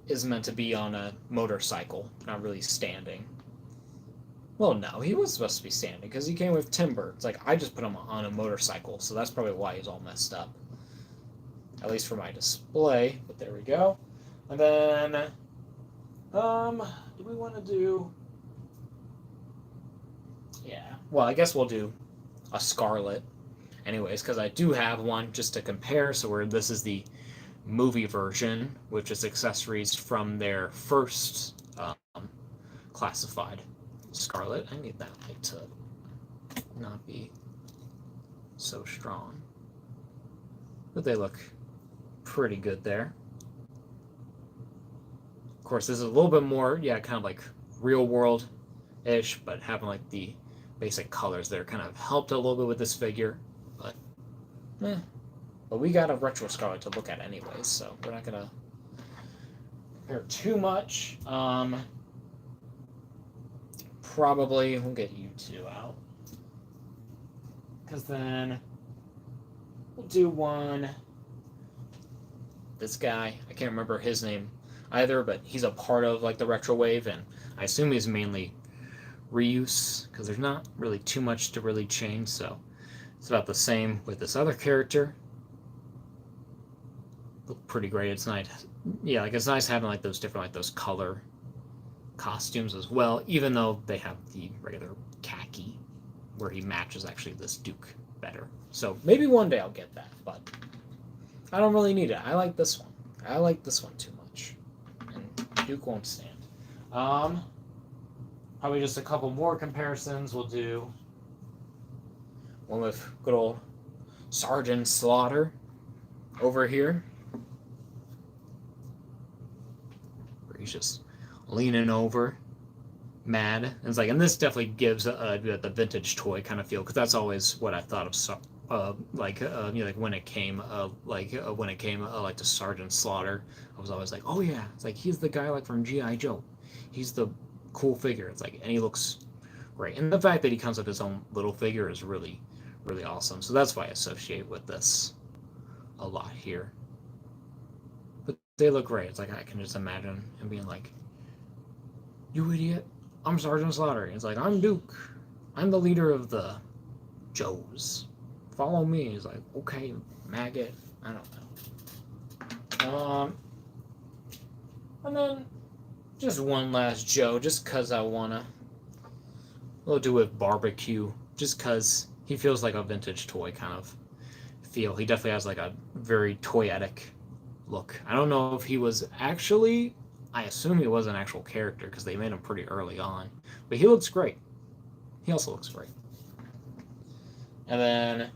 is meant to be on a motorcycle, not really standing. Well, no, he was supposed to be standing because he came with timber. It's like I just put him on a motorcycle, so that's probably why he's all messed up, at least for my display. But there we go. And then do we want to do... Yeah, well, I guess we'll do a Scarlett anyways, because I do have one just to compare. So this is the movie version, which is accessories from their first classified Scarlett. I need that light to not be so strong, but they look pretty good there. Of course, this is a little bit more, kind of like real world-ish, but having like the basic colors there kind of helped a little bit with this figure, but we got a retro Scarlett to look at anyways, so we're not gonna compare too much. Probably we'll get you two out, because then we'll do one. This guy, I can't remember his name either, but he's a part of like the retro wave, and I assume he's mainly reuse because there's not really too much to really change. So it's about the same with this other character. Look pretty great. It's nice, like it's nice having like those different, like those color costumes as well, even though they have the regular khaki where he matches actually this Duke better. So maybe one day I'll get that, but I don't really need it. I like this one. I like this one too much, and Duke won't stand. Probably just a couple more comparisons. We'll do one with good old Sergeant Slaughter over here, where he's just leaning over, mad. And it's like, and this definitely gives the vintage toy kind of feel, because that's always what I thought of. Like when it came to Sergeant Slaughter, I was always like, oh yeah, it's like he's the guy like from G.I. Joe. He's the cool figure. It's like, and he looks great, and the fact that he comes with his own little figure is really, really awesome. So that's why I associate with this a lot here. But they look great. It's like I can just imagine him being like, "You idiot! I'm Sergeant Slaughter." It's like, "I'm Duke. I'm the leader of the Joes. Follow me." He's like, "Okay, maggot." I don't know. And then just one last Joe, just because I wanna. We'll do with Barbecue, just because he feels like a vintage toy kind of feel. He definitely has like a very toyetic look. I don't know if he was actually I assume he was an actual character because they made him pretty early on. But he looks great. He also looks great. And then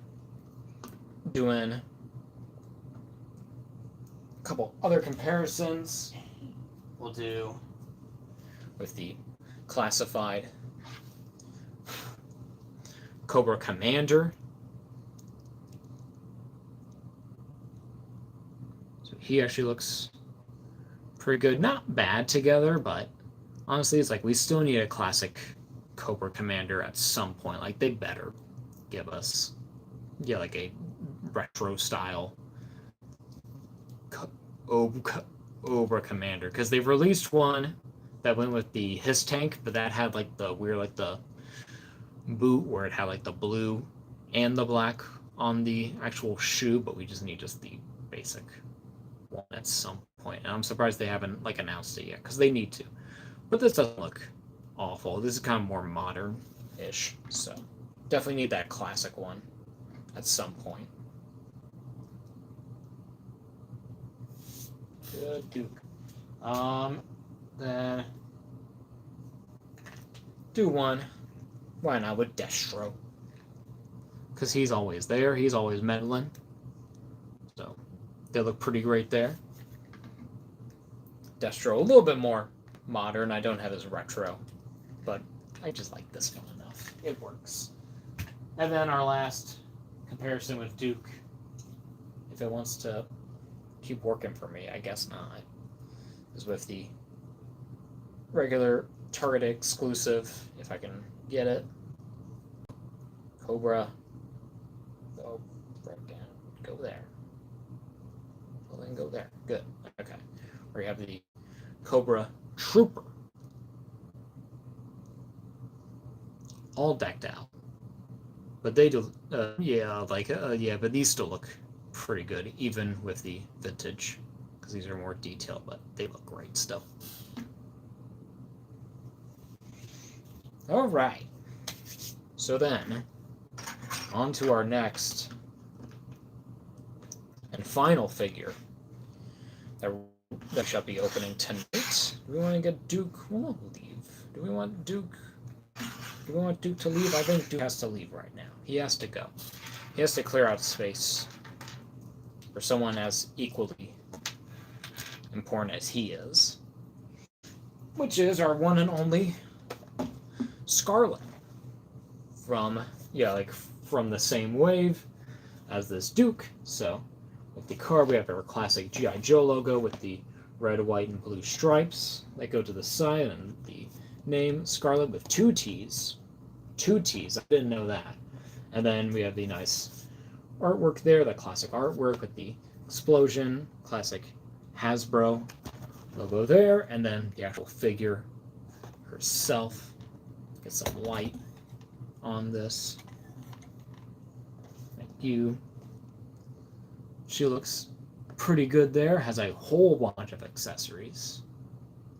doing a couple other comparisons. We'll do with the classified Cobra Commander. So he actually looks pretty good. Not bad together, but honestly, it's like we still need a classic Cobra Commander at some point. Like, they better give us, like a retro style Cobra Commander. Because they've released one that went with his tank, but that had like the weird, like the boot where it had like the blue and the black on the actual shoe, but we just need the basic one at some point. And I'm surprised they haven't like announced it yet because they need to. But this doesn't look awful. This is kind of more modern-ish, so definitely need that classic one at some point. Good Duke. Then do one. Why not with Destro? Because he's always there. He's always meddling. So they look pretty great there. Destro, a little bit more modern. I don't have his retro, but I just like this one enough. It works. And then our last comparison with Duke, if it wants to keep working for me, I guess not, is with the regular Target exclusive, if I can get it. Cobra. Oh, right down. Go there. Well, then go there. Good. Okay. Where you have the Cobra Trooper. All decked out. But they do, but these still look pretty good, even with the vintage, because these are more detailed, but they look great still. All right. So then, on to our next and final figure that shall be opening tonight. Do we want to get Duke? We'll leave. Do we want Duke? Do we want Duke to leave? I think Duke has to leave right now. He has to go. He has to clear out space for someone as equally important as he is, which is our one and only Scarlett from the same wave as this Duke. So with the card, we have our classic G.I.Joe logo with the red, white, and blue stripes that go to the side, and the name Scarlett with two T's. Two T's. I didn't know that. And then we have the nice artwork there, the classic artwork with the explosion, classic Hasbro logo there, and then the actual figure herself. Get some light on this. Thank you. She looks pretty good there. Has a whole bunch of accessories.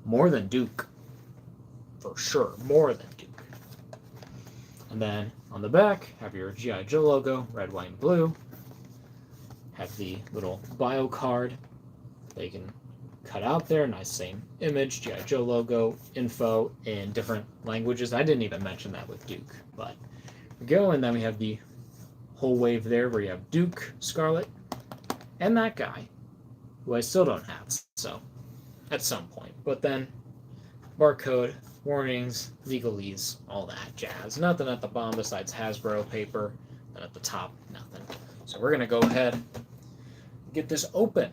More than Duke. For sure. More than Duke. And then on the back, have your G.I. Joe logo, red, white, and blue. Have the little bio card that you can cut out there. Nice same image, G.I. Joe logo, info in different languages. I didn't even mention that with Duke, but we go, and then we have the whole wave there where you have Duke, Scarlett, and that guy, who I still don't have, so at some point. But then barcode, warnings, legalese, all that jazz. Nothing at the bottom besides Hasbro paper, and at the top, nothing. So we're going to go ahead and get this open.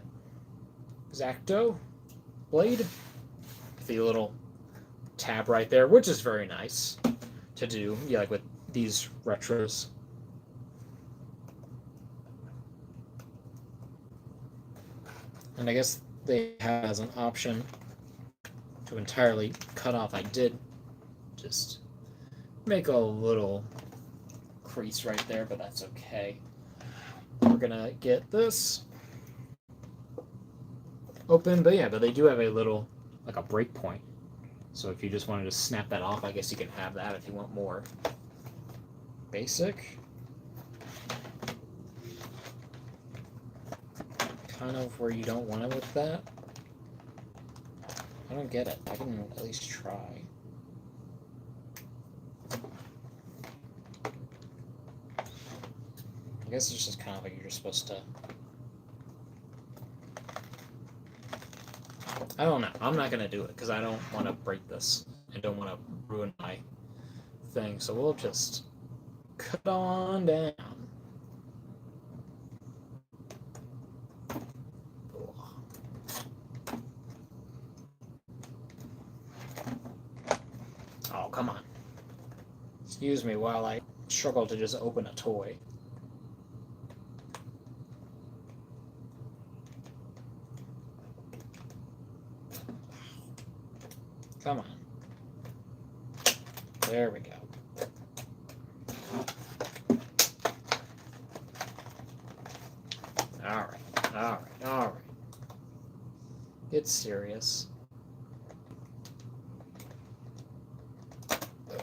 X-Acto blade, the little tab right there, which is very nice to do, like with these retros. And I guess they have as an option to entirely cut off. I did just make a little crease right there, but that's okay. We're gonna get this open, but they do have a little, like a break point. So if you just wanted to snap that off, I guess you can have that if you want more basic. Kind of where you don't want it with that. I don't get it. I can at least try. I guess it's just kind of like you're just supposed to... I don't know. I'm not going to do it because I don't want to break this. I don't want to ruin my thing. So we'll just cut on down. Oh, come on. Excuse me while I struggle to just open a toy. Come on. There we go. Alright, alright, alright. Get serious. Ugh.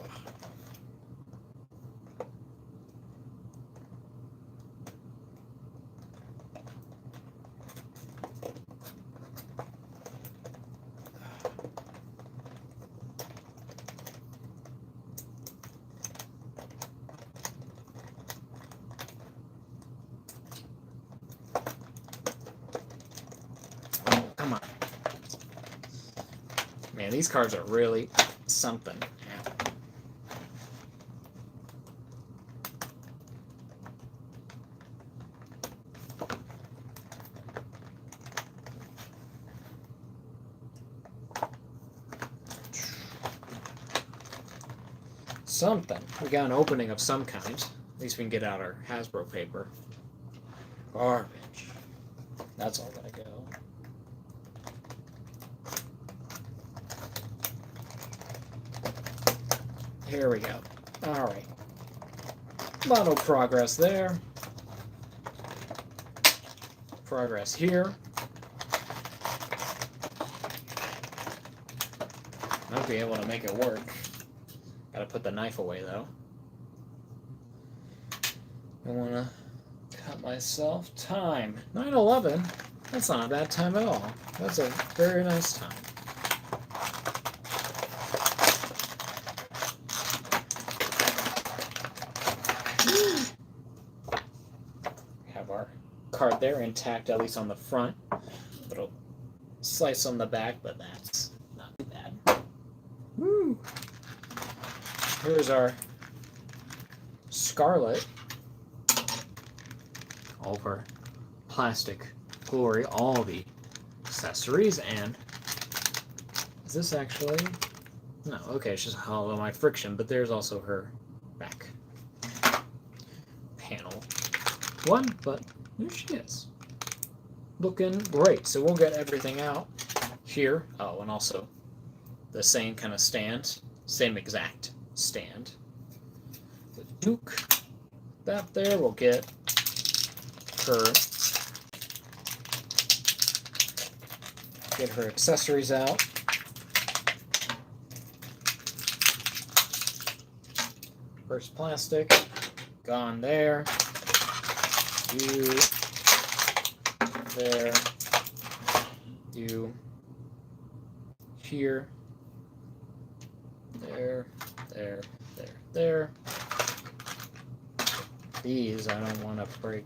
Come on. Man, these cards are really something. Something. We got an opening of some kind. At least we can get out our Hasbro paper. Garbage. That's all gotta go. Here we go. Alright. A lot of progress there. Progress here. Might be able to make it work. Gotta put the knife away though. I wanna cut myself. Time. 9:11. That's not a bad time at all. That's a very nice time. Have our card there intact, at least on the front. Little slice on the back, but that's not too bad. Woo! Here's our Scarlett. All of her plastic glory, all the accessories, and is this actually... No, okay, it's just hollow my friction, but there's also her back panel one, but there she is. Looking great. So we'll get everything out here. Oh, and also the same kind of stand, same exact stand. The Duke, that there, we'll get her accessories out. First plastic, gone there. You there. You here. There, there, there, there. These I don't want to break.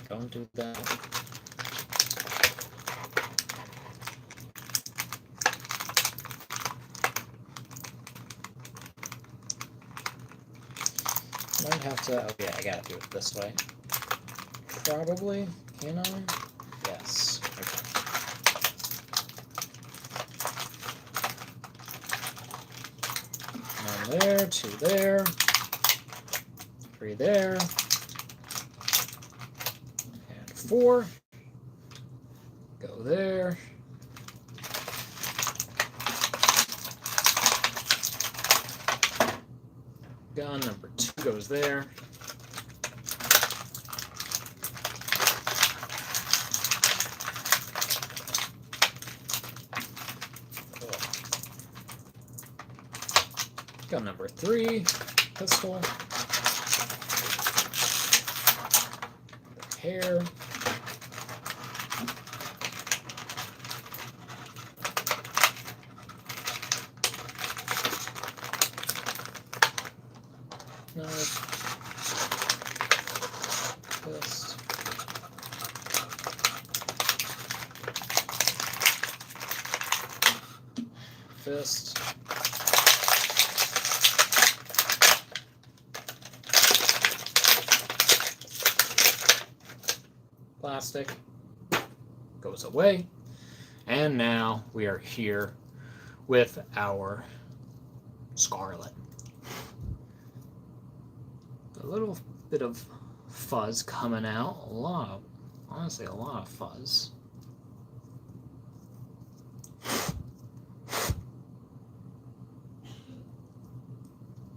Don't do that. Might have to, oh yeah, I gotta do it this way. Probably, can I? Yes, okay. One there, two there, three there, and four. Go there. Gun number 2 goes there. Cool. Gun number 3, pistol. Hair. fist. Plastic goes away. And now we are here with our Scarlett. A little bit of fuzz coming out. Honestly, a lot of fuzz.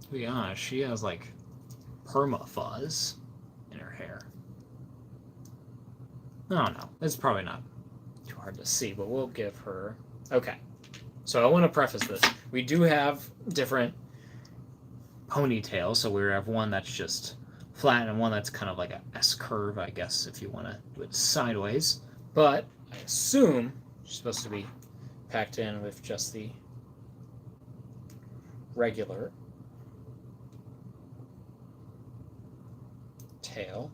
To be honest, she has like perma fuzz in her hair. I don't know. It's probably not too hard to see, but we'll give her... Okay. So I want to preface this. We do have different ponytails. So we have one that's just flat and one that's kind of like a S-curve, I guess, if you want to do it sideways. But I assume she's supposed to be packed in with just the regular tail.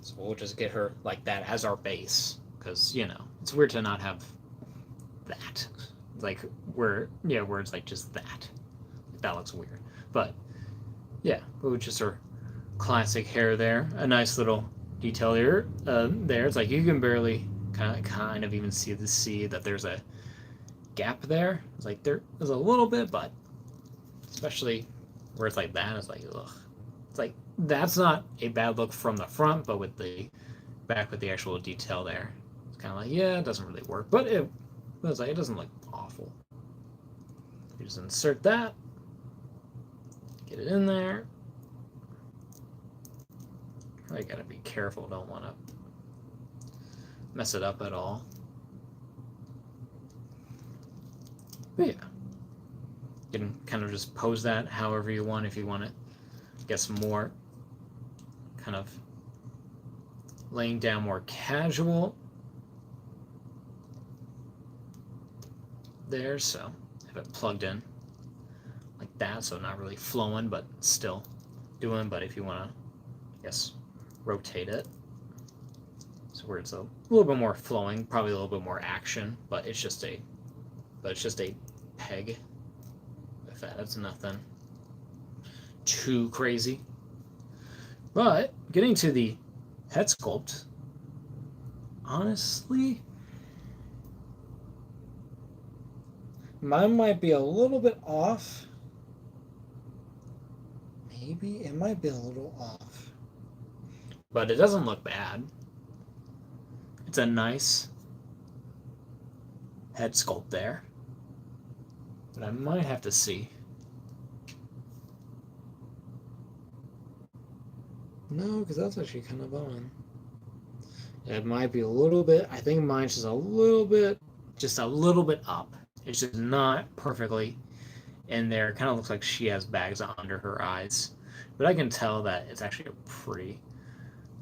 So we'll just get her like that as our base, because, you know, it's weird to not have that. Like, where it's like just that. That looks weird. But, yeah, it was just her classic hair there. A nice little detail here. There, it's like you can barely kind of even see that there's a gap there. It's like there's a little bit, but especially where it's like that, it's like, ugh. It's like, that's not a bad look from the front, but with the back with the actual detail there, it's kind of like, yeah, it doesn't really work. But it doesn't look awful. You just insert that, get it in there. I gotta be careful, don't want to mess it up at all. But yeah, you can kind of just pose that however you want. If you want to get some more kind of laying down more casual there, so have it plugged in like that, so not really flowing but still doing. But if you want to, I guess, rotate it so where it's a little bit more flowing, probably a little bit more action, but it's just a peg with that. It's nothing too crazy. But getting to the head sculpt, honestly, mine might be a little bit off. Maybe it might be a little off. But it doesn't look bad. It's a nice head sculpt there. But I might have to see. No, because that's actually kind of on. It might be a little bit. I think mine's just a little bit up. It's just not perfectly in there. It kind of looks like she has bags under her eyes. But I can tell that it's actually a pretty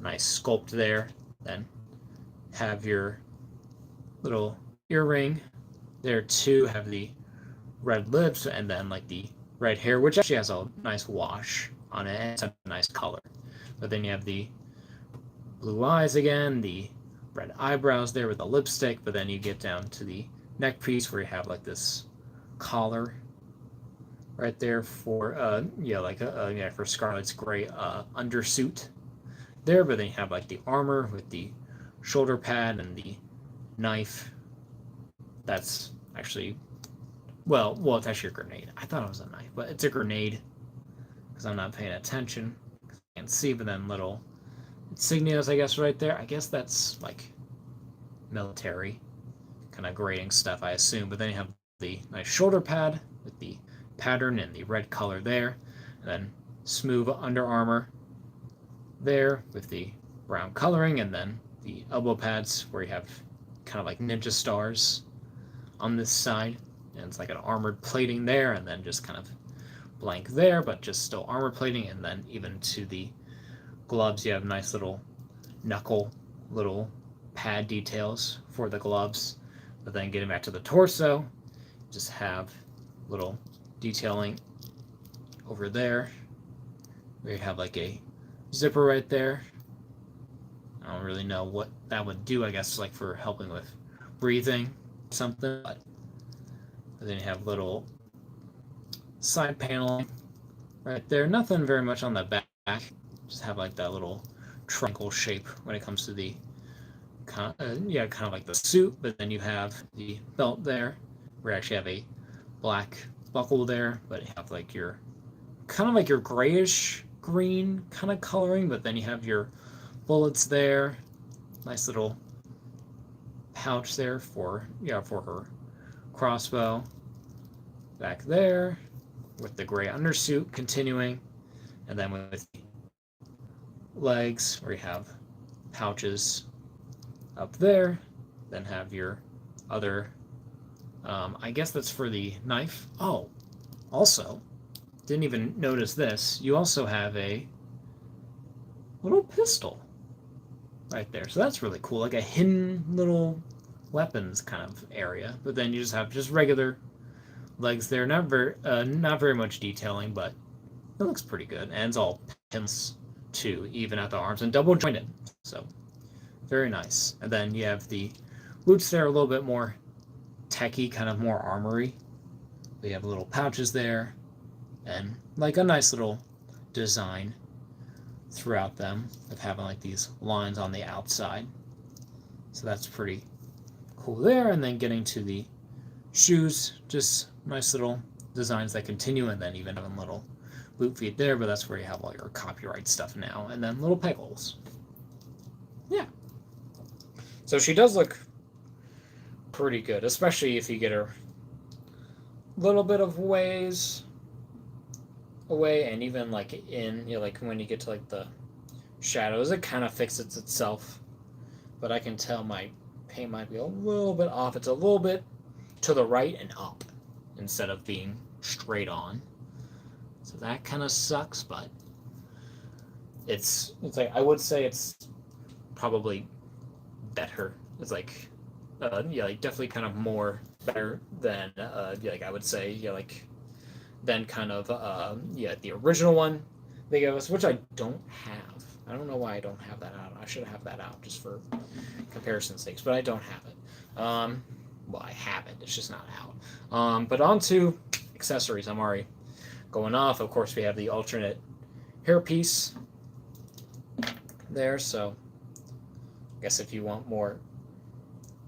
nice sculpt there. Then have your little earring there too. Have the red lips and then like the red hair, which actually has a nice wash on it. And it's a nice color. But then you have the blue eyes again, the red eyebrows there with the lipstick, but then you get down to the neck piece where you have like this collar right there for for Scarlett's gray undersuit there, but then you have like the armor with the shoulder pad and the knife. That's actually it's actually a grenade. I thought it was a knife, but it's a grenade because I'm not paying attention. I can see, but then little insignias, I guess, right there. I guess that's like military kind of grading stuff, I assume. But then you have the nice shoulder pad with the pattern and the red color there, and then smooth Under Armour there with the brown coloring, and then the elbow pads where you have kind of like ninja stars on this side, and it's like an armored plating there, and then just kind of blank there, but just still armor plating. And then even to the gloves, you have nice little knuckle, little pad details for the gloves. But then getting back to the torso, just have little detailing over there where you have like a zipper right there, I don't really know what that would do. I guess like for helping with breathing, something. But then you have little side paneling right there. Nothing very much on the back. Just have like that little triangle shape when it comes to the kind of like the suit. But then you have the belt there. We actually have a black buckle there, but you have like your kind of like your grayish green kind of coloring. But then you have your bullets there. Nice little pouch there for for her crossbow. Back there with the gray undersuit continuing, and then with legs where you have pouches up there, then have your other I guess that's for the knife. Oh, also didn't even notice this, you also have a little pistol right there, so that's really cool, like a hidden little weapons kind of area. But then you just have just regular legs there, not very much detailing, but it looks pretty good, and it's all pins too, even at the arms, and double jointed, so very nice. And then you have the boots there, a little bit more techy, kind of more armory. We have little pouches there, and like a nice little design throughout them of having like these lines on the outside, so that's pretty cool there. And then getting to the shoes, just nice little designs that continue, and then even having little boot feet there, but that's where you have all your copyright stuff now, and then little peg holes. Yeah. So she does look pretty good, especially if you get her a little bit of ways away, and even like in, like when you get to like the shadows, it kind of fixes itself. But I can tell my paint might be a little bit off. It's a little bit to the right and up instead of being straight on. So that kind of sucks, but it's like, I would say it's probably better. It's like like definitely kind of more better than like I would say like than kind of the original one they gave us, which I don't have. I don't know why I don't have that out. I should have that out just for comparison's sakes, but I don't have it. Well, I have it. It's just not out. But on to accessories. I'm already going off. Of course, we have the alternate hairpiece there. So I guess if you want more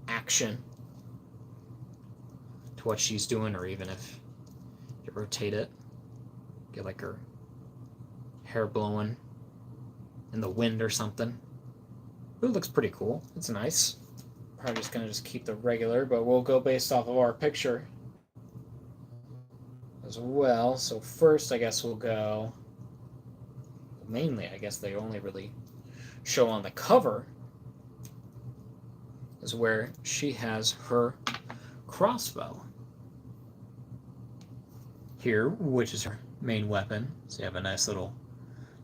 action to what she's doing, or even if you rotate it, get like her hair blowing in the wind or something. It looks pretty cool. It's nice. Probably just gonna just keep the regular, but we'll go based off of our picture as well. So first, I guess we'll go. Mainly, I guess they only really show on the cover is where she has her crossbow here, which is her main weapon. So you have a nice little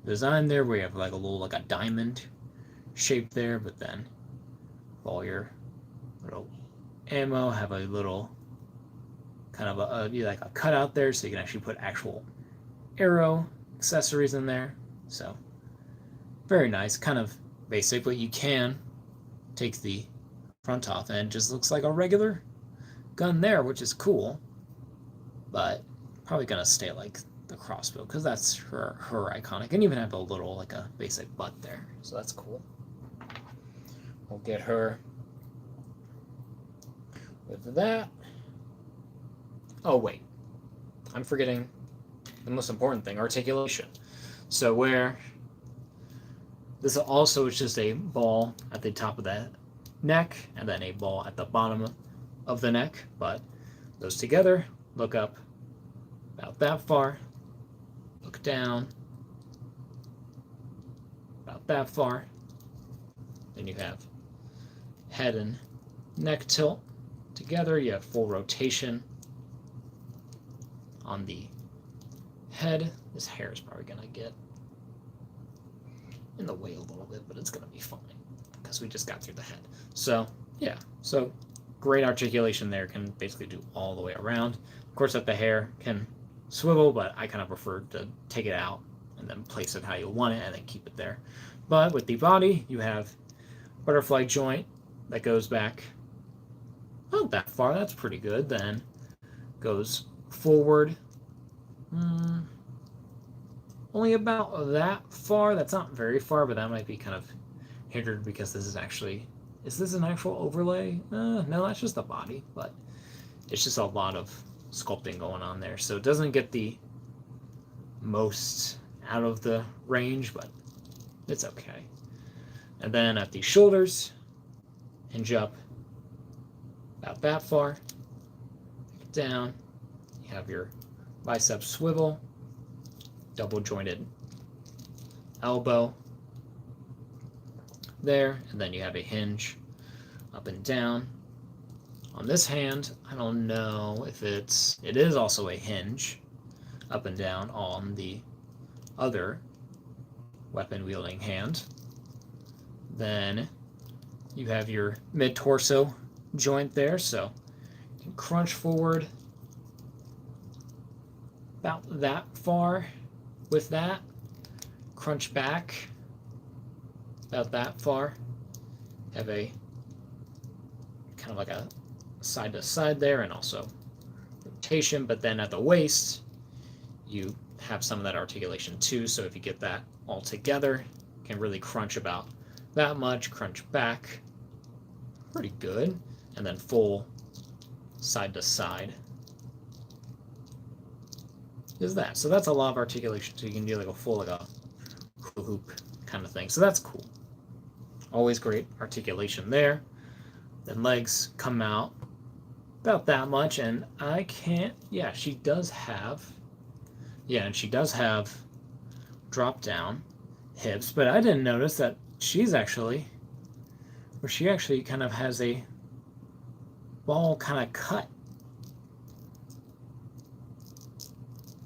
design there where you have like a little, like a diamond shape there, but then all your little ammo have a little kind of like a cutout there, so you can actually put actual arrow accessories in there. So very nice, kind of basic, but you can take the front off and it just looks like a regular gun there, which is cool. But probably gonna stay like the crossbow because that's her iconic, and even have a little like a basic butt there, so that's cool. We'll get her with that. Oh wait, I'm forgetting the most important thing, articulation. So where this also is just a ball at the top of the neck and then a ball at the bottom of the neck, but those together look up about that far, look down about that far, then you have head and neck tilt together, you have full rotation on the head. This hair is probably gonna get in the way a little bit, but it's gonna be fine because we just got through the head. So yeah, so great articulation there, can basically do all the way around. Of course, that the hair can swivel, but I kind of prefer to take it out and then place it how you want it and then keep it there. But with the body, you have butterfly joint that goes back not that far. That's pretty good. Then goes forward only about that far. That's not very far, but that might be kind of hindered because this is actually, is this an actual overlay? No, that's just the body, but it's just a lot of sculpting going on there. So it doesn't get the most out of the range, but it's okay. And then at the shoulders, hinge up about that far, down. You have your bicep swivel, double jointed elbow there, and then you have a hinge up and down. On this hand, I don't know if it is also a hinge up and down on the other weapon wielding hand. Then you have your mid torso joint there, so you can crunch forward about that far with that, crunch back about that far, have a kind of like a side to side there, and also rotation, but then at the waist you have some of that articulation too, so if you get that all together, you can really crunch about that much, crunch back, pretty good, and then full side to side is that. So that's a lot of articulation, so you can do like a full, like a hula hoop kind of thing, so that's cool. Always great articulation there. Then legs come out about that much, and I can't, yeah, she does have, yeah, and she does have drop down hips, but I didn't notice that she's actually, where she actually kind of has a ball kind of cut.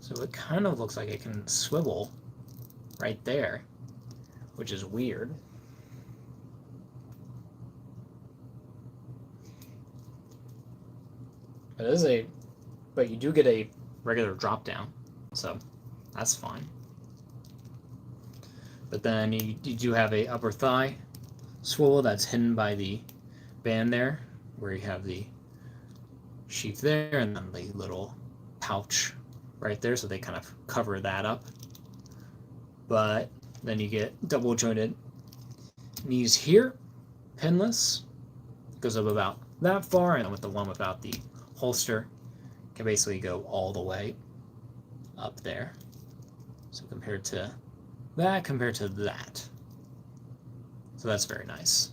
So it kind of looks like it can swivel right there, which is weird. It is a, but you do get a regular drop down, so that's fine. But then you do have a upper thigh swivel that's hidden by the band there, where you have the sheath there, and then the little pouch right there, so they kind of cover that up. But then you get double jointed knees here, pinless, goes up about that far, and with the one without the holster can basically go all the way up there. So compared to that, so that's very nice.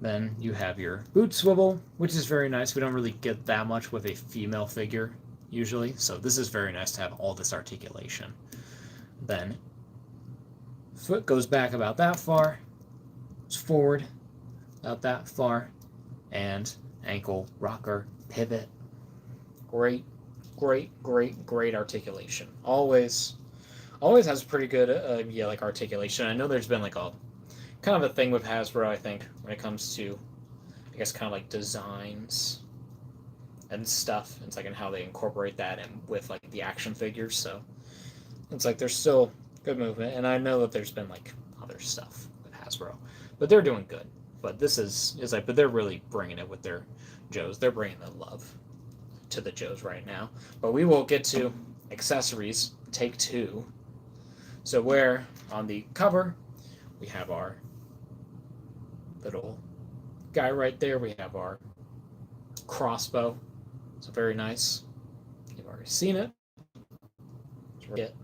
Then you have your boot swivel, which is very nice. We don't really get that much with a female figure usually, so this is very nice to have all this articulation. Then foot goes back about that far, goes forward about that far, and ankle rocker pivot. Great articulation. Always has pretty good yeah, like articulation. I know there's been like a kind of a thing with Hasbro, I think, when it comes to, I guess, kind of like designs and stuff. It's like in how they incorporate that and with like the action figures. So it's like there's still good movement, and I know that there's been like other stuff with Hasbro, but they're doing good. But this is like, but they're really bringing it with their Joes. They're bringing the love to the Joes right now. But we will get to accessories, take two. So where on the cover we have our little guy right there, we have our crossbow. So very nice. You've already seen it. Get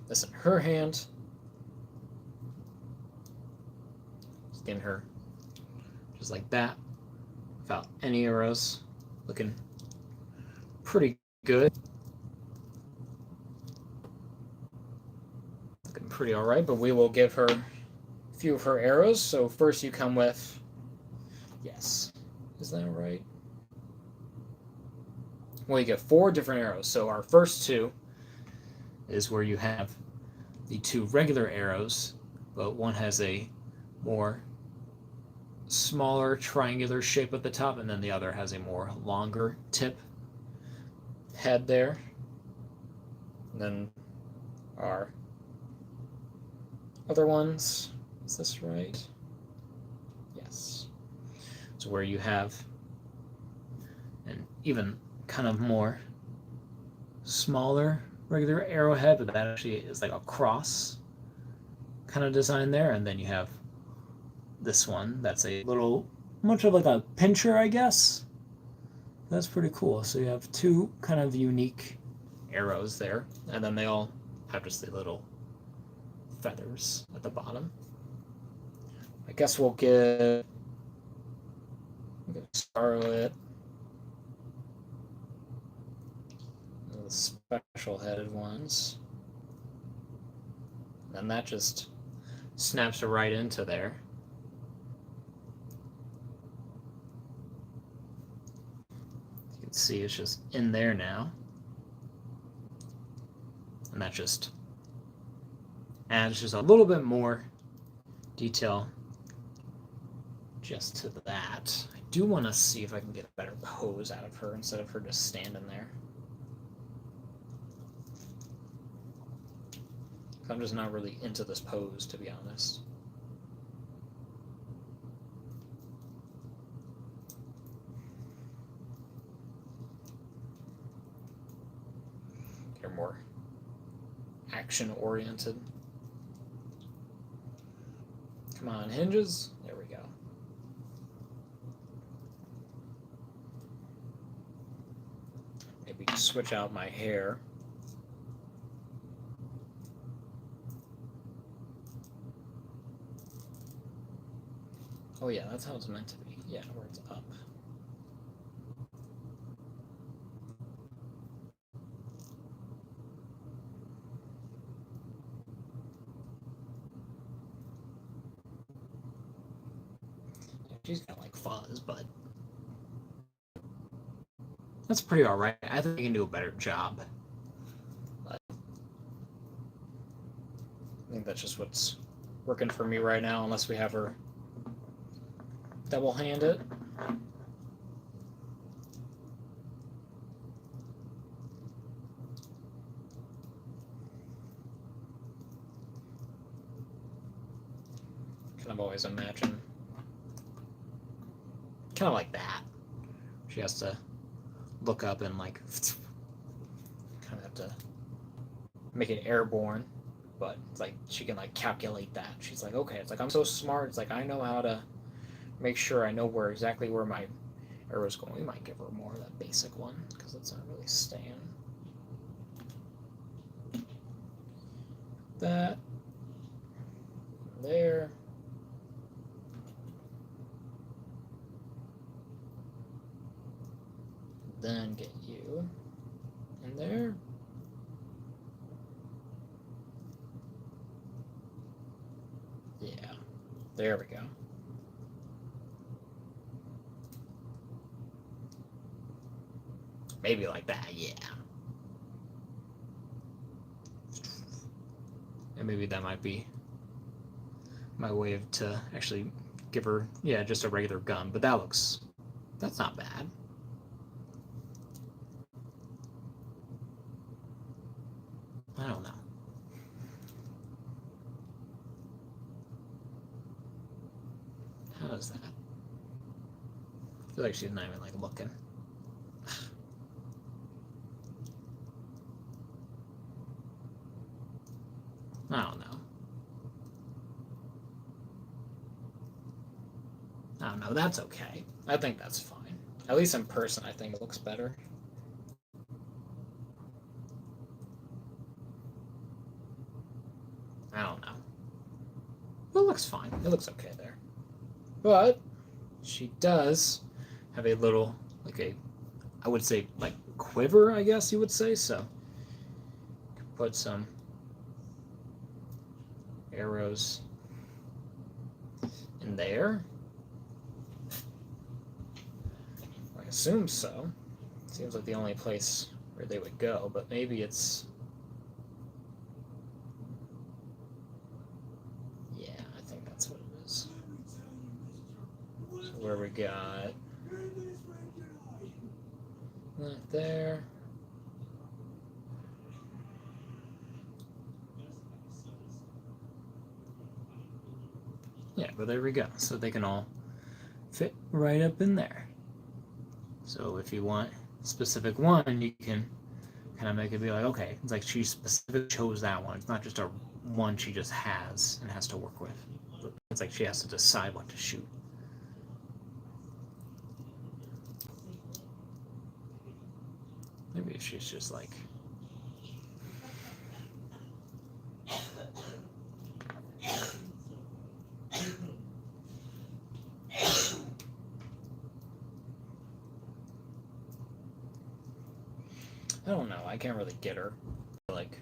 this in her hand. Skin her just like that, without any arrows. Looking pretty good. Looking pretty alright, but we will give her a few of her arrows. So first you come with, yes, is that right? Well, you get 4 different arrows. So our first 2 is where you have the 2 regular arrows, but one has a more smaller triangular shape at the top, and then the other has a more longer tip head there. And then our other ones. Is this right? Yes. So where you have an even kind of more smaller regular arrowhead, but that actually is like a cross kind of design there, and then you have this one that's a little much of like a pincher, I guess. That's pretty cool. So you have two kind of unique arrows there, and then they all have just the little feathers at the bottom. I guess we'll give Scarlet the special headed ones. And that just snaps right into there. You can see it's just in there now. And that just adds just a little bit more detail just to that. I do want to see if I can get a better pose out of her instead of her just standing there. I'm just not really into this pose, to be honest. They're more action-oriented. Come on, hinges. There we go. Maybe switch out my hair. Oh yeah, that's how it's meant to be. Yeah, where it's up. She's got like fuzz, but that's pretty alright. I think I can do a better job. But I think that's just what's working for me right now, unless we have her double hand it. Kind of always imagine kind of like that. She has to look up and like kind of have to make it airborne, but it's like she can like calculate that. She's like, okay, it's like I'm so smart. It's like I know how to make sure I know where exactly where my arrow's going. We might give her more of that basic one because it's not really staying. That there. Then get you in there. Yeah, there we go. Maybe like that, yeah. And maybe that might be my way of to actually give her, yeah, just a regular gun. But that's not bad. I don't know. How does that? I feel like she's not even like looking. I don't know. I don't know. That's okay. I think that's fine. At least in person, I think it looks better. I don't know. Well, it looks fine. It looks okay there. But she does have a little, like I would say, like quiver, I guess you would say. So put some arrows in there. I assume so. Seems like the only place where they would go, but maybe it's... Yeah, I think that's what it is. So where we got... Not there. Well, there we go. So they can all fit right up in there. So if you want a specific one, you can kind of make it be like, okay, it's like she specifically chose that one. It's not just a one she just has and has to work with. It's like she has to decide what to shoot. Maybe she's just like... I don't know. I can't really get her like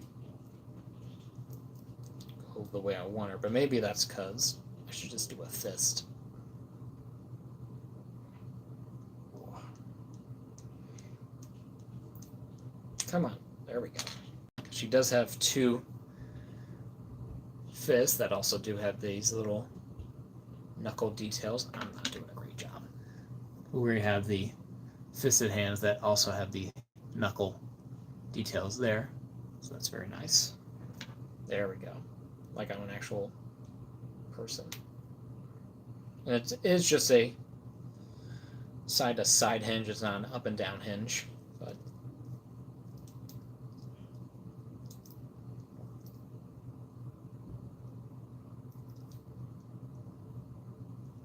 go the way I want her, but maybe that's because I should just do a fist. Come on, there we go. She does have two fists that also do have these little knuckle details. I'm not doing a great job. We have the fisted hands that also have the knuckle details there, so that's very nice. There we go, like I'm an actual person. And it's just a side to side hinge. It's not an up and down hinge, but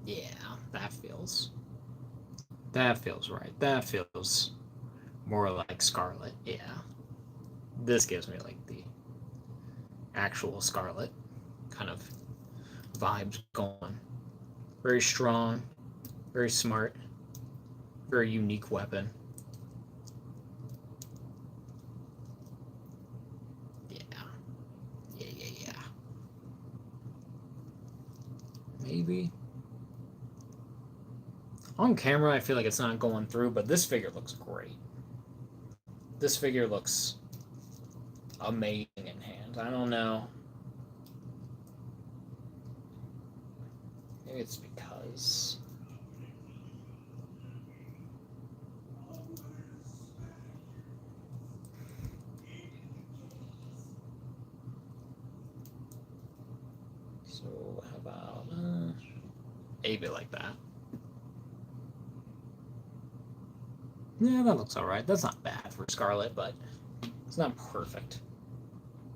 yeah, that feels right. That feels more like Scarlett. Yeah, this gives me like the actual Scarlett kind of vibes going. Very strong, very smart, very unique weapon. Yeah. Maybe. On camera, I feel like it's not going through, but this figure looks great. This figure looks amazing in hand. I don't know. Maybe it's because... So, how about a bit like that? Yeah, that looks alright. That's not bad for Scarlett, but it's not perfect.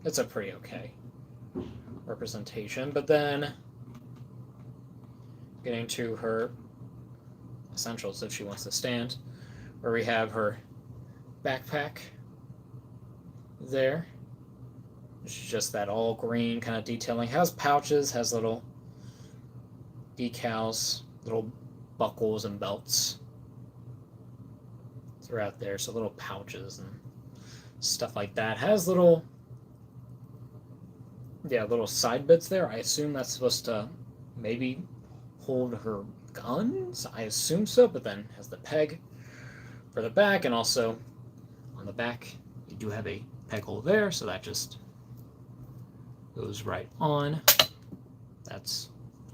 It's a pretty okay representation. But then, getting to her essentials if she wants to stand, where we have her backpack there. It's just that all green kind of detailing. Has pouches, has little decals, little buckles and belts throughout there, so little pouches and stuff like that. Has little side bits there. I assume that's supposed to maybe hold her guns. I assume so, but then has the peg for the back, and also on the back you do have a peg hole there, so that just goes right on. That's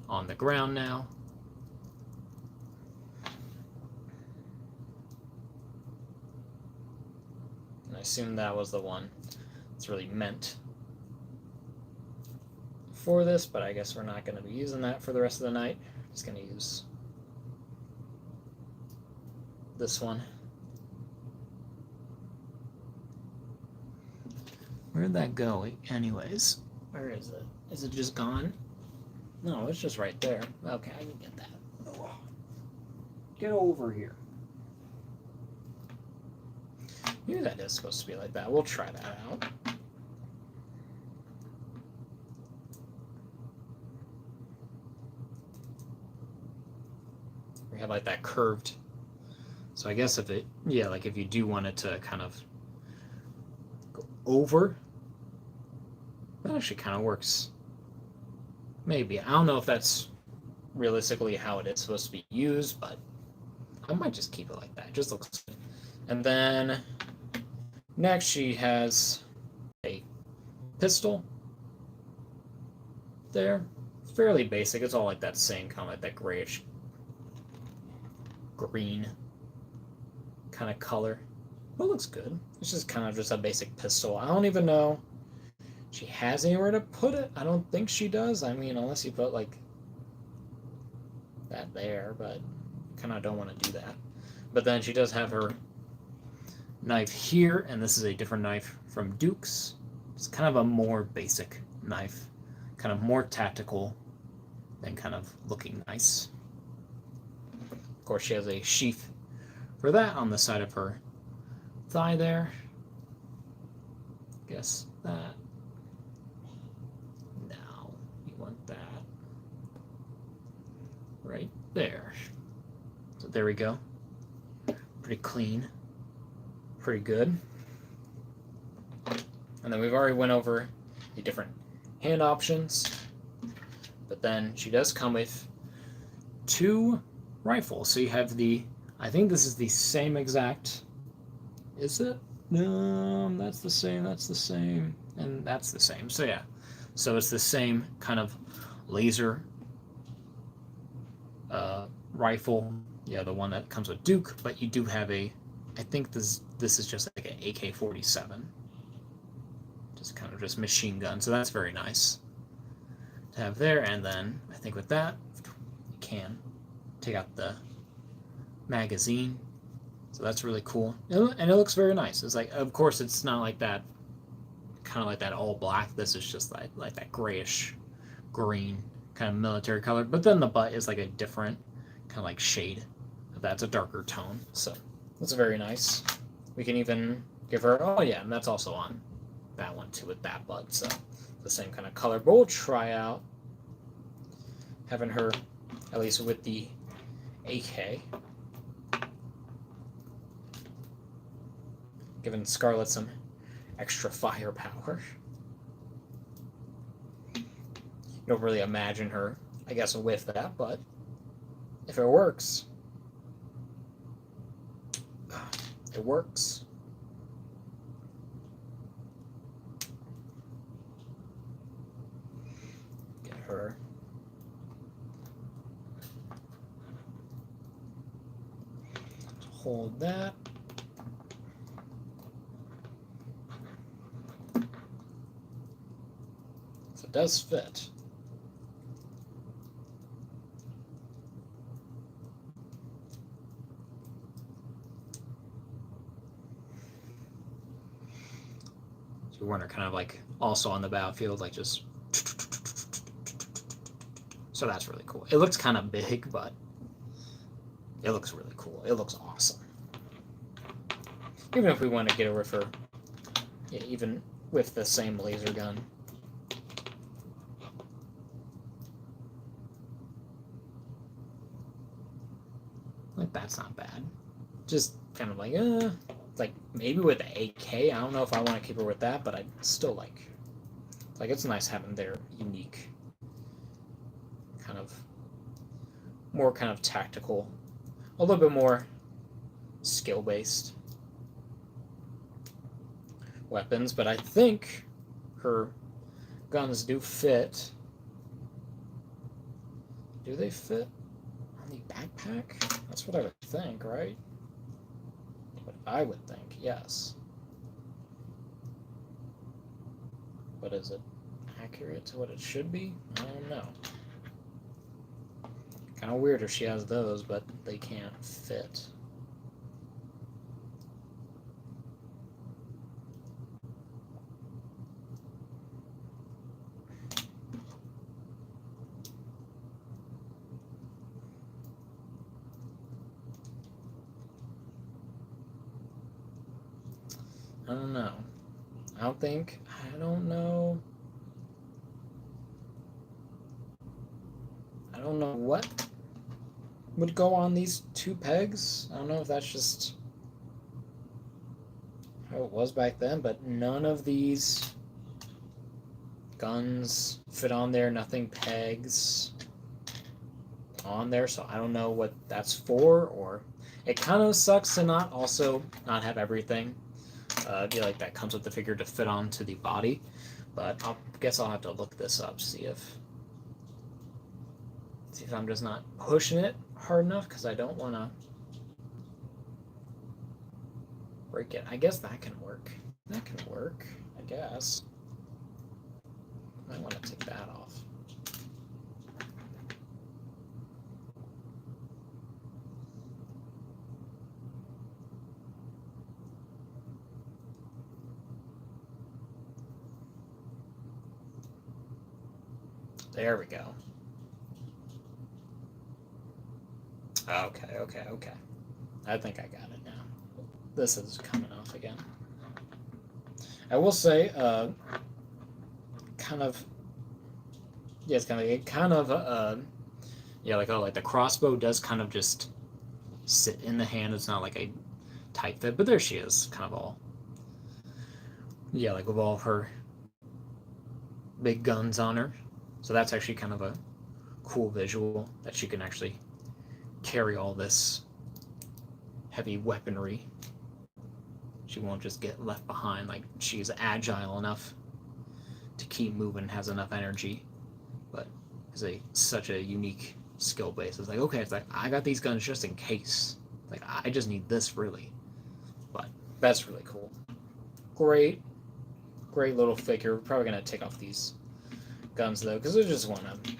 on the ground now. And I assume that was the one that's really meant for this, but I guess we're not going to be using that for the rest of the night. Just going to use this one. Where'd that go anyways? Where is it? Is it just gone? No, it's just right there. Okay, I can get that. Oh. Get over here. Maybe that is supposed to be like that. We'll try that out. We have like that curved. So I guess if it, yeah, like if you do want it to kind of go over, that actually kind of works. Maybe. I don't know if that's realistically how it is supposed to be used, but I might just keep it like that. It just looks good. And then next she has a pistol there. Fairly basic. It's all like that same kind of like that grayish green kind of color. But it looks good. It's just kind of just a basic pistol. I don't even know she has anywhere to put it. I don't think she does. I mean, unless you put like that there, but kind of don't want to do that. But then she does have her knife here, and this is a different knife from Duke's. It's kind of a more basic knife, kind of more tactical than kind of looking nice. Of course, she has a sheath for that on the side of her thigh there. Guess that. Now, you want that right there. So there we go. Pretty clean. Pretty good. And then we've already went over the different hand options. But then she does come with 2 rifles. So you have the, I think this is the same exact, is it? No, that's the same, and that's the same. So yeah, so it's the same kind of laser rifle. Yeah, the one that comes with Duke, but you do have a, I think this is just like an AK-47. Just kind of just machine gun, so that's very nice to have there. And then I think with that, you can take out the magazine. So that's really cool. And it looks very nice. It's like, of course, it's not like that, kind of like that all black. This is just like that grayish green kind of military color. But then the butt is like a different kind of like shade of that. It's a darker tone. So that's very nice. We can even give her, oh yeah, and that's also on that one too with that butt. So the same kind of color. But we'll try out having her, at least with the AK, giving Scarlett some extra firepower. You don't really imagine her, I guess, with that, but if it works, it works. Get her. Hold that. So it does fit. So you want her kind of like also on the battlefield, like just. So that's really cool. It looks kind of big, but it looks really cool. It looks awesome. Even if we want to get her with her, yeah, even with the same laser gun. Like, that's not bad. Just kind of like maybe with the AK. I don't know if I want to keep her with that, but I still like it's nice having their unique kind of more kind of tactical, a little bit more skill based weapons. But I think her guns do fit. Do they fit on the backpack? That's what I would think, right? What I would think, yes. But is it accurate to what it should be? I don't know. Kind of weird if she has those, but they can't fit. I don't know. I don't know. I don't know what would go on these 2 pegs. I don't know if that's just how it was back then, but none of these guns fit on there. Nothing pegs on there, so I don't know what that's for. Or it kind of sucks to not have everything like that comes with the figure to fit onto the body. But I guess I'll have to look this up, see if I'm just not pushing it hard enough, because I don't want to break it. I guess that can work. That can work, I guess. Might want to take that off. There we go. Okay. I think I got it now. This is coming off again. I will say, kind of, yeah, it's yeah, like the crossbow does kind of just sit in the hand. It's not like a tight fit, but there she is, kind of all, yeah, like with all of her big guns on her. So that's actually kind of a cool visual that she can actually carry all this heavy weaponry. She won't just get left behind. Like, she's agile enough to keep moving, has enough energy, but is such a unique skill base. It's like, okay, it's like I got these guns just in case. Like, I just need this really. But that's really cool. Great little figure. We're probably gonna take off these guns though, because I just want to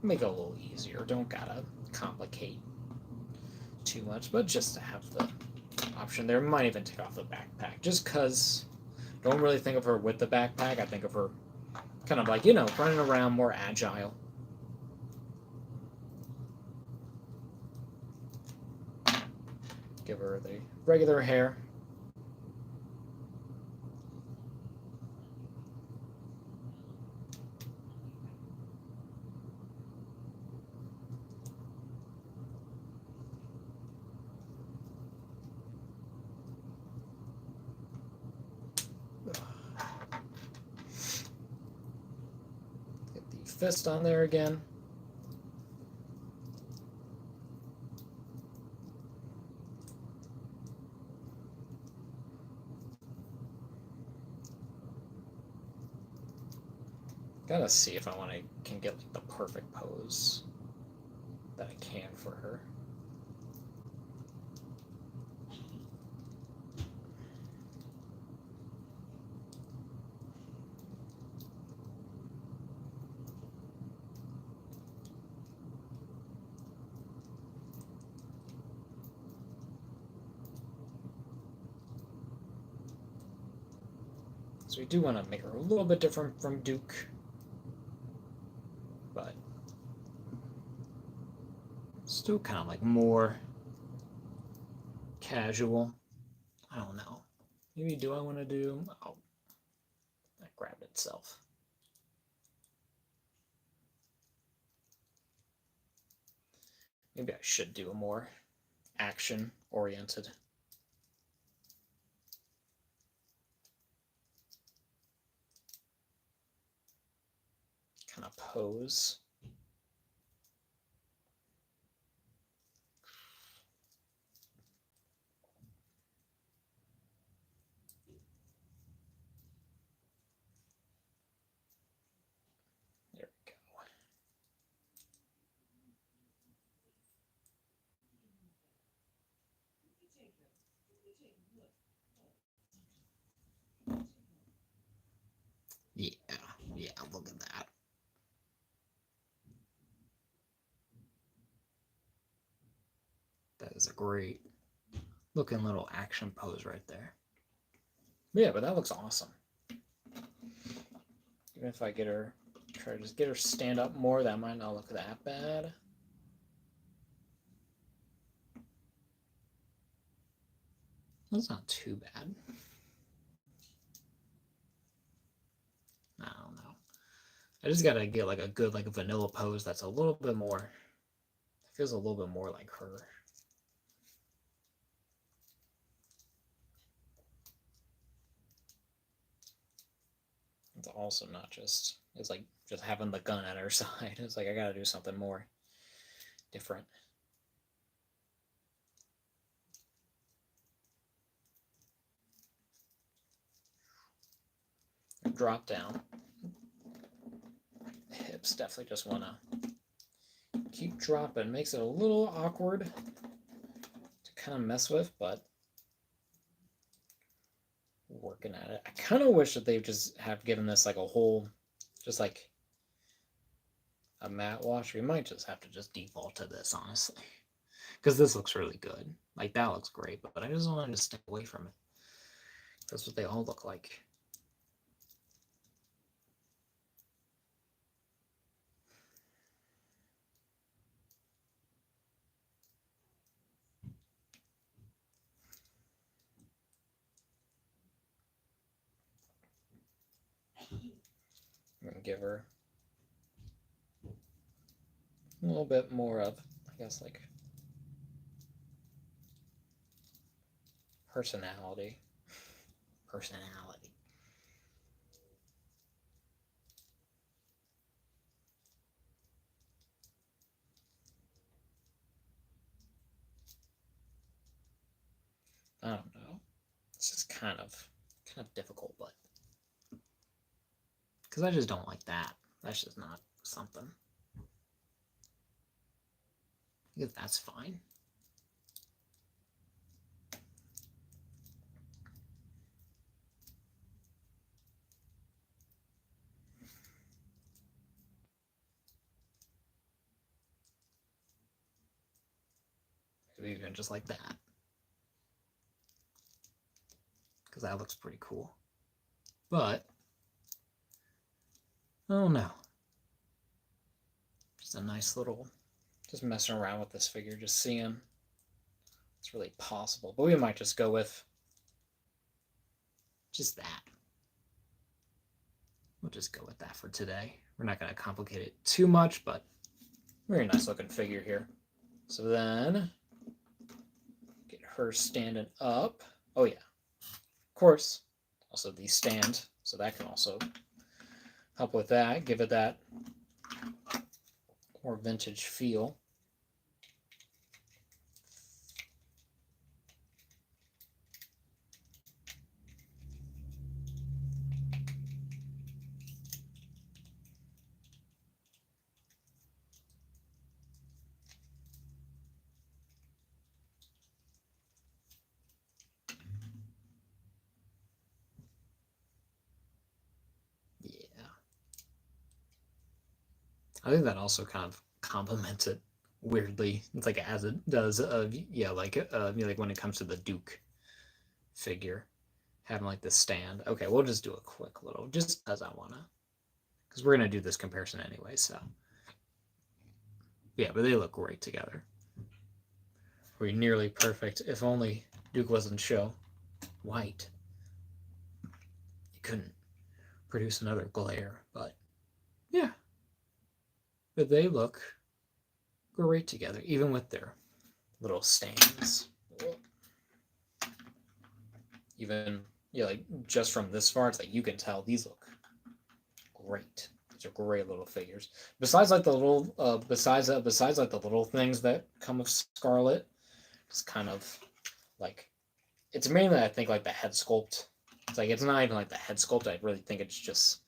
make it a little easier. Don't gotta complicate too much, but just to have the option there. Might even take off the backpack, just because don't really think of her with the backpack. I think of her kind of like, running around, more agile. Give her the regular hair. Get the fist on there again. Gotta see if I can get like the perfect pose that I can for her. So we do want to make her a little bit different from Duke, but still kind of like more casual. I don't know. Maybe do I want to do... Oh, that grabbed itself. Maybe I should do a more action-oriented kind of pose. There we go. Yeah, look at that. That is a great looking little action pose right there. Yeah, but that looks awesome. Even if I try to just get her stand up more, that might not look that bad. That's not too bad. I don't know. I just gotta get like a good like a vanilla pose that's a little bit more, feels a little bit more like her. It's also not just, it's like just having the gun at her side. It's like I gotta do something more different. Drop down. Hips definitely just wanna keep dropping. Makes it a little awkward to kind of mess with, but working at it. I kind of wish that they just have given this like a whole, just like a matte wash. We might just have to just default to this, honestly, because this looks really good. Like, that looks great, but I just wanted to stay away from it. That's what they all look like. give her a little bit more of, I guess, like personality. Personality. I don't know. This is kind of difficult, but because I just don't like that. That's just not something. I guess that's fine. Maybe even just like that. Because that looks pretty cool. But, oh no. Just a nice little, just messing around with this figure, just seeing it's really possible. But we might just go with just that. We'll just go with that for today. We're not going to complicate it too much, but very nice looking figure here. So then, get her standing up. Oh yeah, of course. Also the stand, so that can also help with that, give it that more vintage feel. I think that also kind of complements it weirdly. It's like as it does, yeah, like like when it comes to the Duke figure, having like the stand. Okay, we'll just do a quick little, just as I wanna, because we're gonna do this comparison anyway. So yeah, but they look great together. We're nearly perfect. If only Duke wasn't show white, you couldn't produce another glare. But yeah. But they look great together, even with their little stands. Even, yeah, like just from this far, it's like you can tell these look great. These are great little figures. Besides like the little, besides like the little things that come with Scarlett, it's kind of like, it's mainly I think like the head sculpt. It's like it's not even like the head sculpt. I really think it's just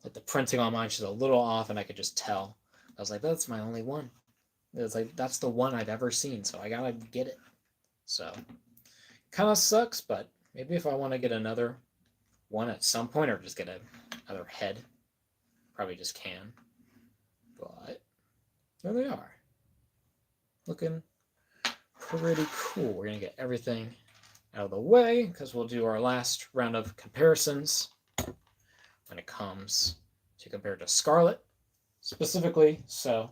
like the printing on mine is a little off, and I could just tell. I was like, that's my only one. It's like that's the one I've ever seen, so I gotta get it. So kind of sucks, but maybe if I want to get another one at some point, or just get another head, probably just can. But there they are, looking pretty cool. We're gonna get everything out of the way because we'll do our last round of comparisons when it comes to compare to Scarlett specifically. So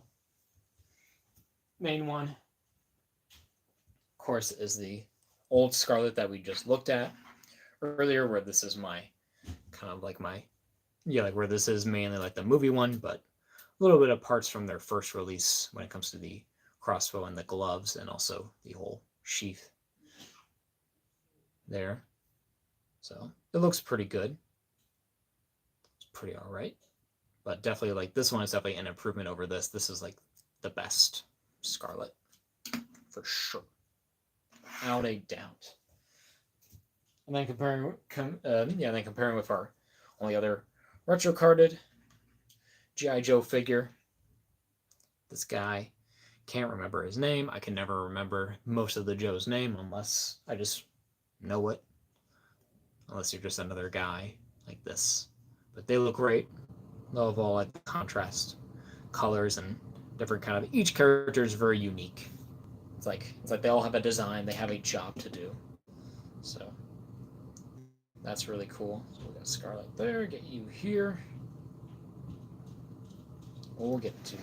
main one, of course, is the old Scarlett that we just looked at earlier, where this is my kind of like my, yeah, like where this is mainly like the movie one, but a little bit of parts from their first release when it comes to the crossbow and the gloves, and also the whole sheath there. So it looks pretty good. It's pretty all right. But definitely, like, this one is definitely an improvement over this. This is like the best Scarlett for sure, without a doubt. And then comparing with our only other retro carded G.I.Joe figure, this guy, can't remember his name. I can never remember most of the Joe's name unless I just know it. Unless you're just another guy like this. But they look great. Love all like the contrast colors and different kind of, each character is very unique. It's like they all have a design, they have a job to do. So that's really cool. So we got Scarlett there, get you here. We'll get Duke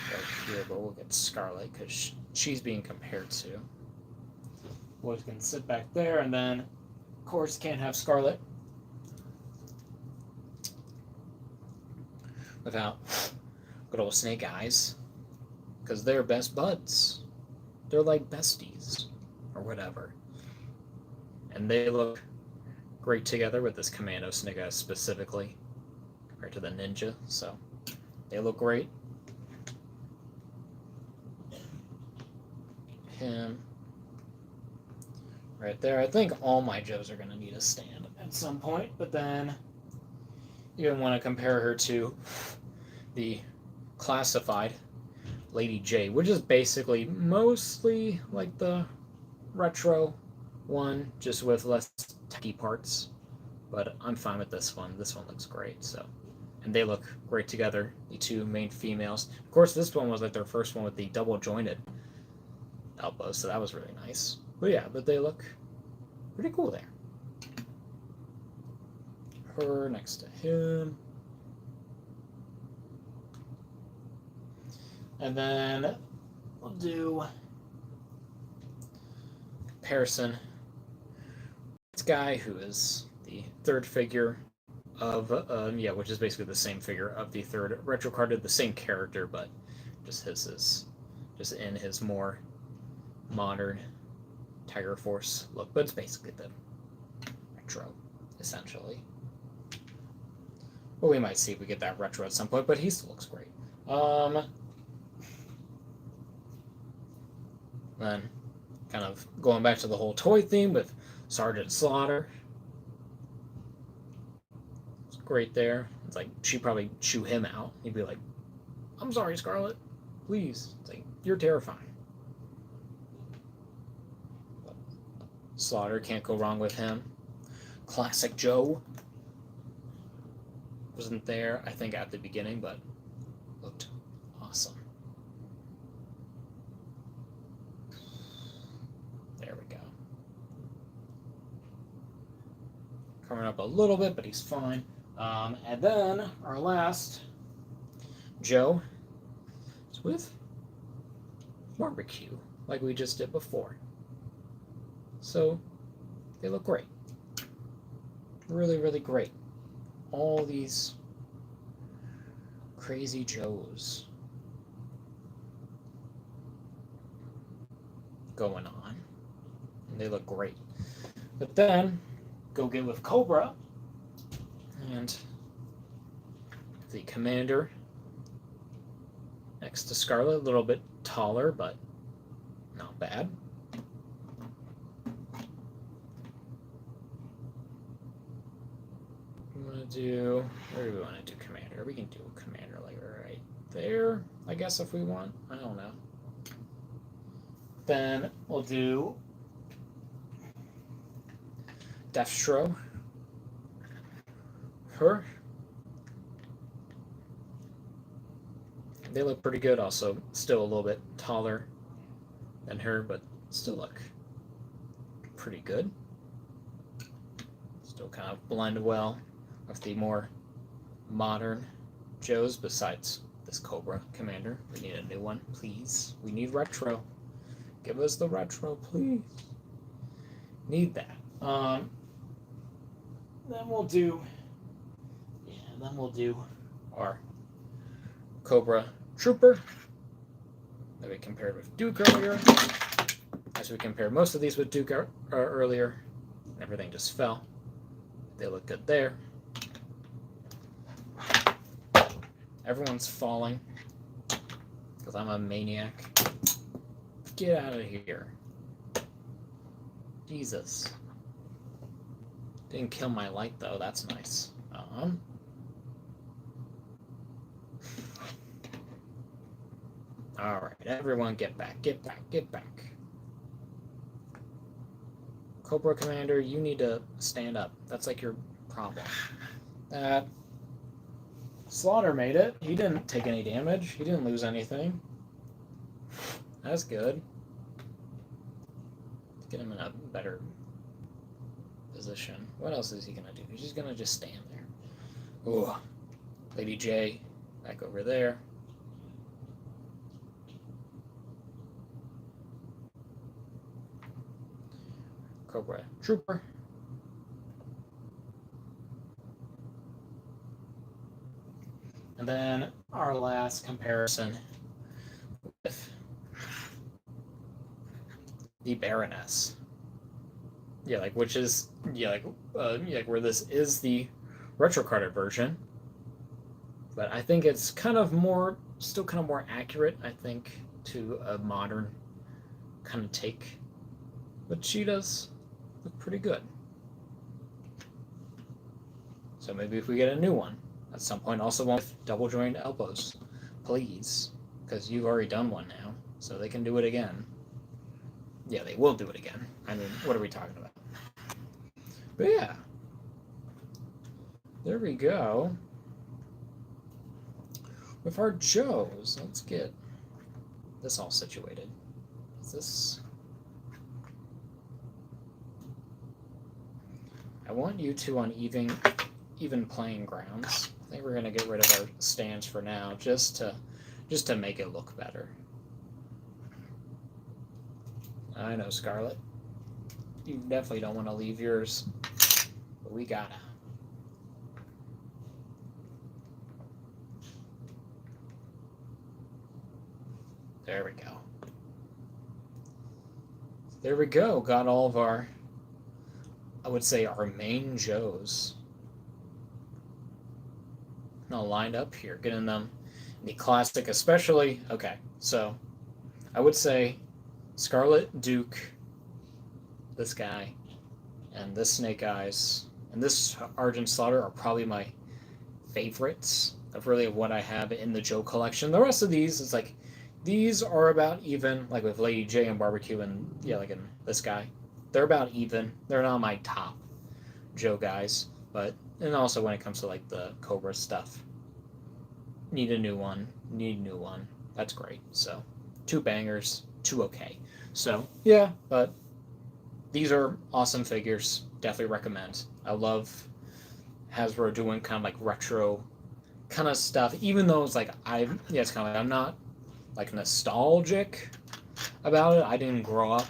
right here, but we'll get Scarlett because she's being compared to. Boys can sit back there, and then, of course, can't have Scarlett without good old Snake Eyes, because they're best buds. They're like besties, or whatever. And they look great together with this Commando Snake Eyes specifically, compared to the Ninja, so they look great. Him right there. I think all my Joes are going to need a stand at some point, but then you even want to compare her to the classified Lady J, which is basically mostly like the retro one, just with less techy parts. But I'm fine with this one. This one looks great, so. And they look great together, the two main females. Of course, this one was like their first one with the double jointed elbows, so that was really nice. But yeah, but they look pretty cool there. Her next to him. And then we'll do comparison. This guy who is the third figure of, which is basically the same figure of the third Retro Carded, the same character, but just his is just in his more modern Tiger Force look, but it's basically the retro, essentially. Well, we might see if we get that retro at some point, but he still looks great. Then, kind of going back to the whole toy theme with Sergeant Slaughter. It's great there. It's like she'd probably chew him out. He'd be like, "I'm sorry, Scarlett. Please." It's like, "You're terrifying." But Slaughter, can't go wrong with him. Classic Joe. Wasn't there, I think, at the beginning, but looked awesome. There we go. Coming up a little bit, but he's fine. And then our last Joe is with barbecue, like we just did before. So they look great. Really, really great. All these crazy Joes going on. And they look great. But then go get with Cobra and the Commander next to Scarlett, a little bit taller, but not bad. Where do we want to do Commander? We can do Commander like right there, I guess, if we want. I don't know. Then we'll do Destro. Her. They look pretty good also. Still a little bit taller than her, but still look pretty good. Still kind of blend well with the more modern Joes besides this Cobra Commander. We need a new one, please. We need retro. Give us the retro, please. Need that. Then we'll do our Cobra Trooper that we compared with Duke earlier. As we compared most of these with Duke earlier, everything just fell. They look good there. Everyone's falling because I'm a maniac. Get out of here. Jesus. Didn't kill my light though, that's nice. Alright, everyone get back, get back, get back. Cobra Commander, you need to stand up. That's like your problem. Slaughter made it. He didn't take any damage. He didn't lose anything. That's good. Get him in a better position. What else is he going to do? He's just going to just stand there. Ooh. Lady J, back over there. Cobra Trooper. And then our last comparison with the Baroness. Yeah, like which is where this is the retro carded version, but I think it's kind of more, still kind of more accurate, I think, to a modern kind of take. But she does look pretty good. So maybe if we get a new one at some point, also one with double jointed elbows, please, because you've already done one now, so they can do it again. Yeah, they will do it again. I mean, what are we talking about? But yeah, there we go. With our Joes, let's get this all situated. Is this... I want you two on even playing grounds. I think we're gonna get rid of our stands for now, just to make it look better. I know, Scarlett. You definitely don't want to leave yours, but we gotta. There we go. There we go. Got all of our, I would say, our main Joes all lined up here, getting them the classic, especially. Okay, so I would say Scarlett, Duke, this guy, and this Snake Eyes, and this Argent Slaughter are probably my favorites of really what I have in the Joe collection. The rest of these is like, these are about even, like with Lady J and Barbecue and, yeah, like in this guy. They're about even. They're not my top Joe guys, but, and also when it comes to like the Cobra stuff. Need a new one. That's great. So, 2 bangers, 2 okay. So, yeah, but these are awesome figures. Definitely recommend. I love Hasbro doing kind of like retro kind of stuff, even though it's like, it's kind of like, I'm not like nostalgic about it. I didn't grow up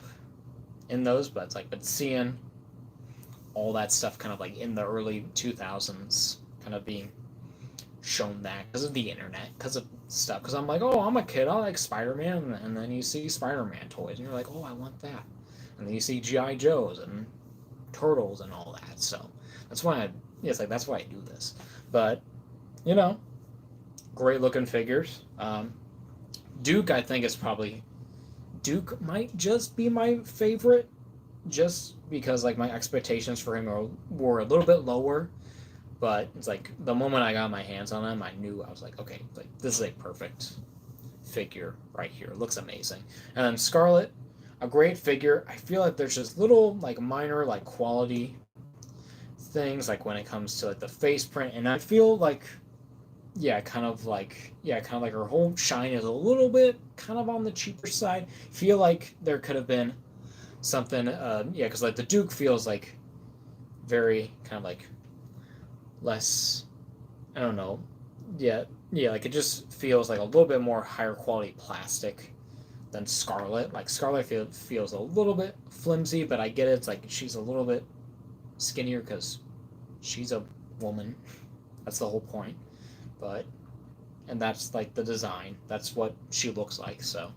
in those, but it's like, but seeing all that stuff kind of like in the early 2000s kind of being shown that because of the internet, because of stuff, because I'm like, oh, I'm a kid, I like Spider-Man, and then you see Spider-Man toys and you're like, oh, I want that, and then you see G.I. Joes and Turtles and all that. So that's why it's like, that's why I do this. But you know, great looking figures. Duke, I think, is probably, Duke might just be my favorite, just because like my expectations for him were a little bit lower. But it's like the moment I got my hands on him, I knew, I was like, okay, like this is a perfect figure right here. It looks amazing. And then Scarlett, a great figure. I feel like there's just little like minor like quality things, like when it comes to like the face print, and I feel like, kind of like her whole shine is a little bit kind of on the cheaper side. Feel like there could have been something, because like the Duke feels like very kind of like less, I don't know, like it just feels like a little bit more higher quality plastic than Scarlett. Like Scarlett feels a little bit flimsy, but I get it. It's like she's a little bit skinnier because she's a woman. That's the whole point. But, and that's like the design. That's what she looks like. So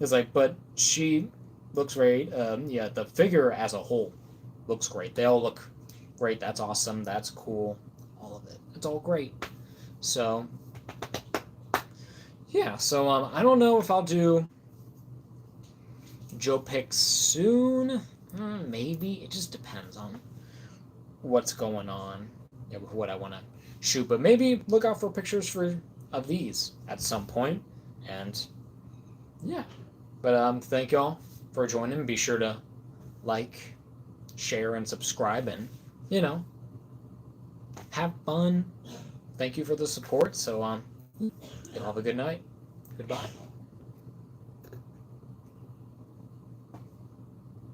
it's like, but she looks great. The figure as a whole looks great. They all look great. That's awesome. That's cool. All of it. It's all great. So, yeah. So, I don't know if I'll do Joe picks soon. Maybe. It just depends on what's going on, what I want to shoot. But maybe look out for pictures of these at some point. And, yeah. But, thank y'all for joining. Be sure to like, share, and subscribe, and have fun. Thank you for the support. So, you'll have a good night. Goodbye.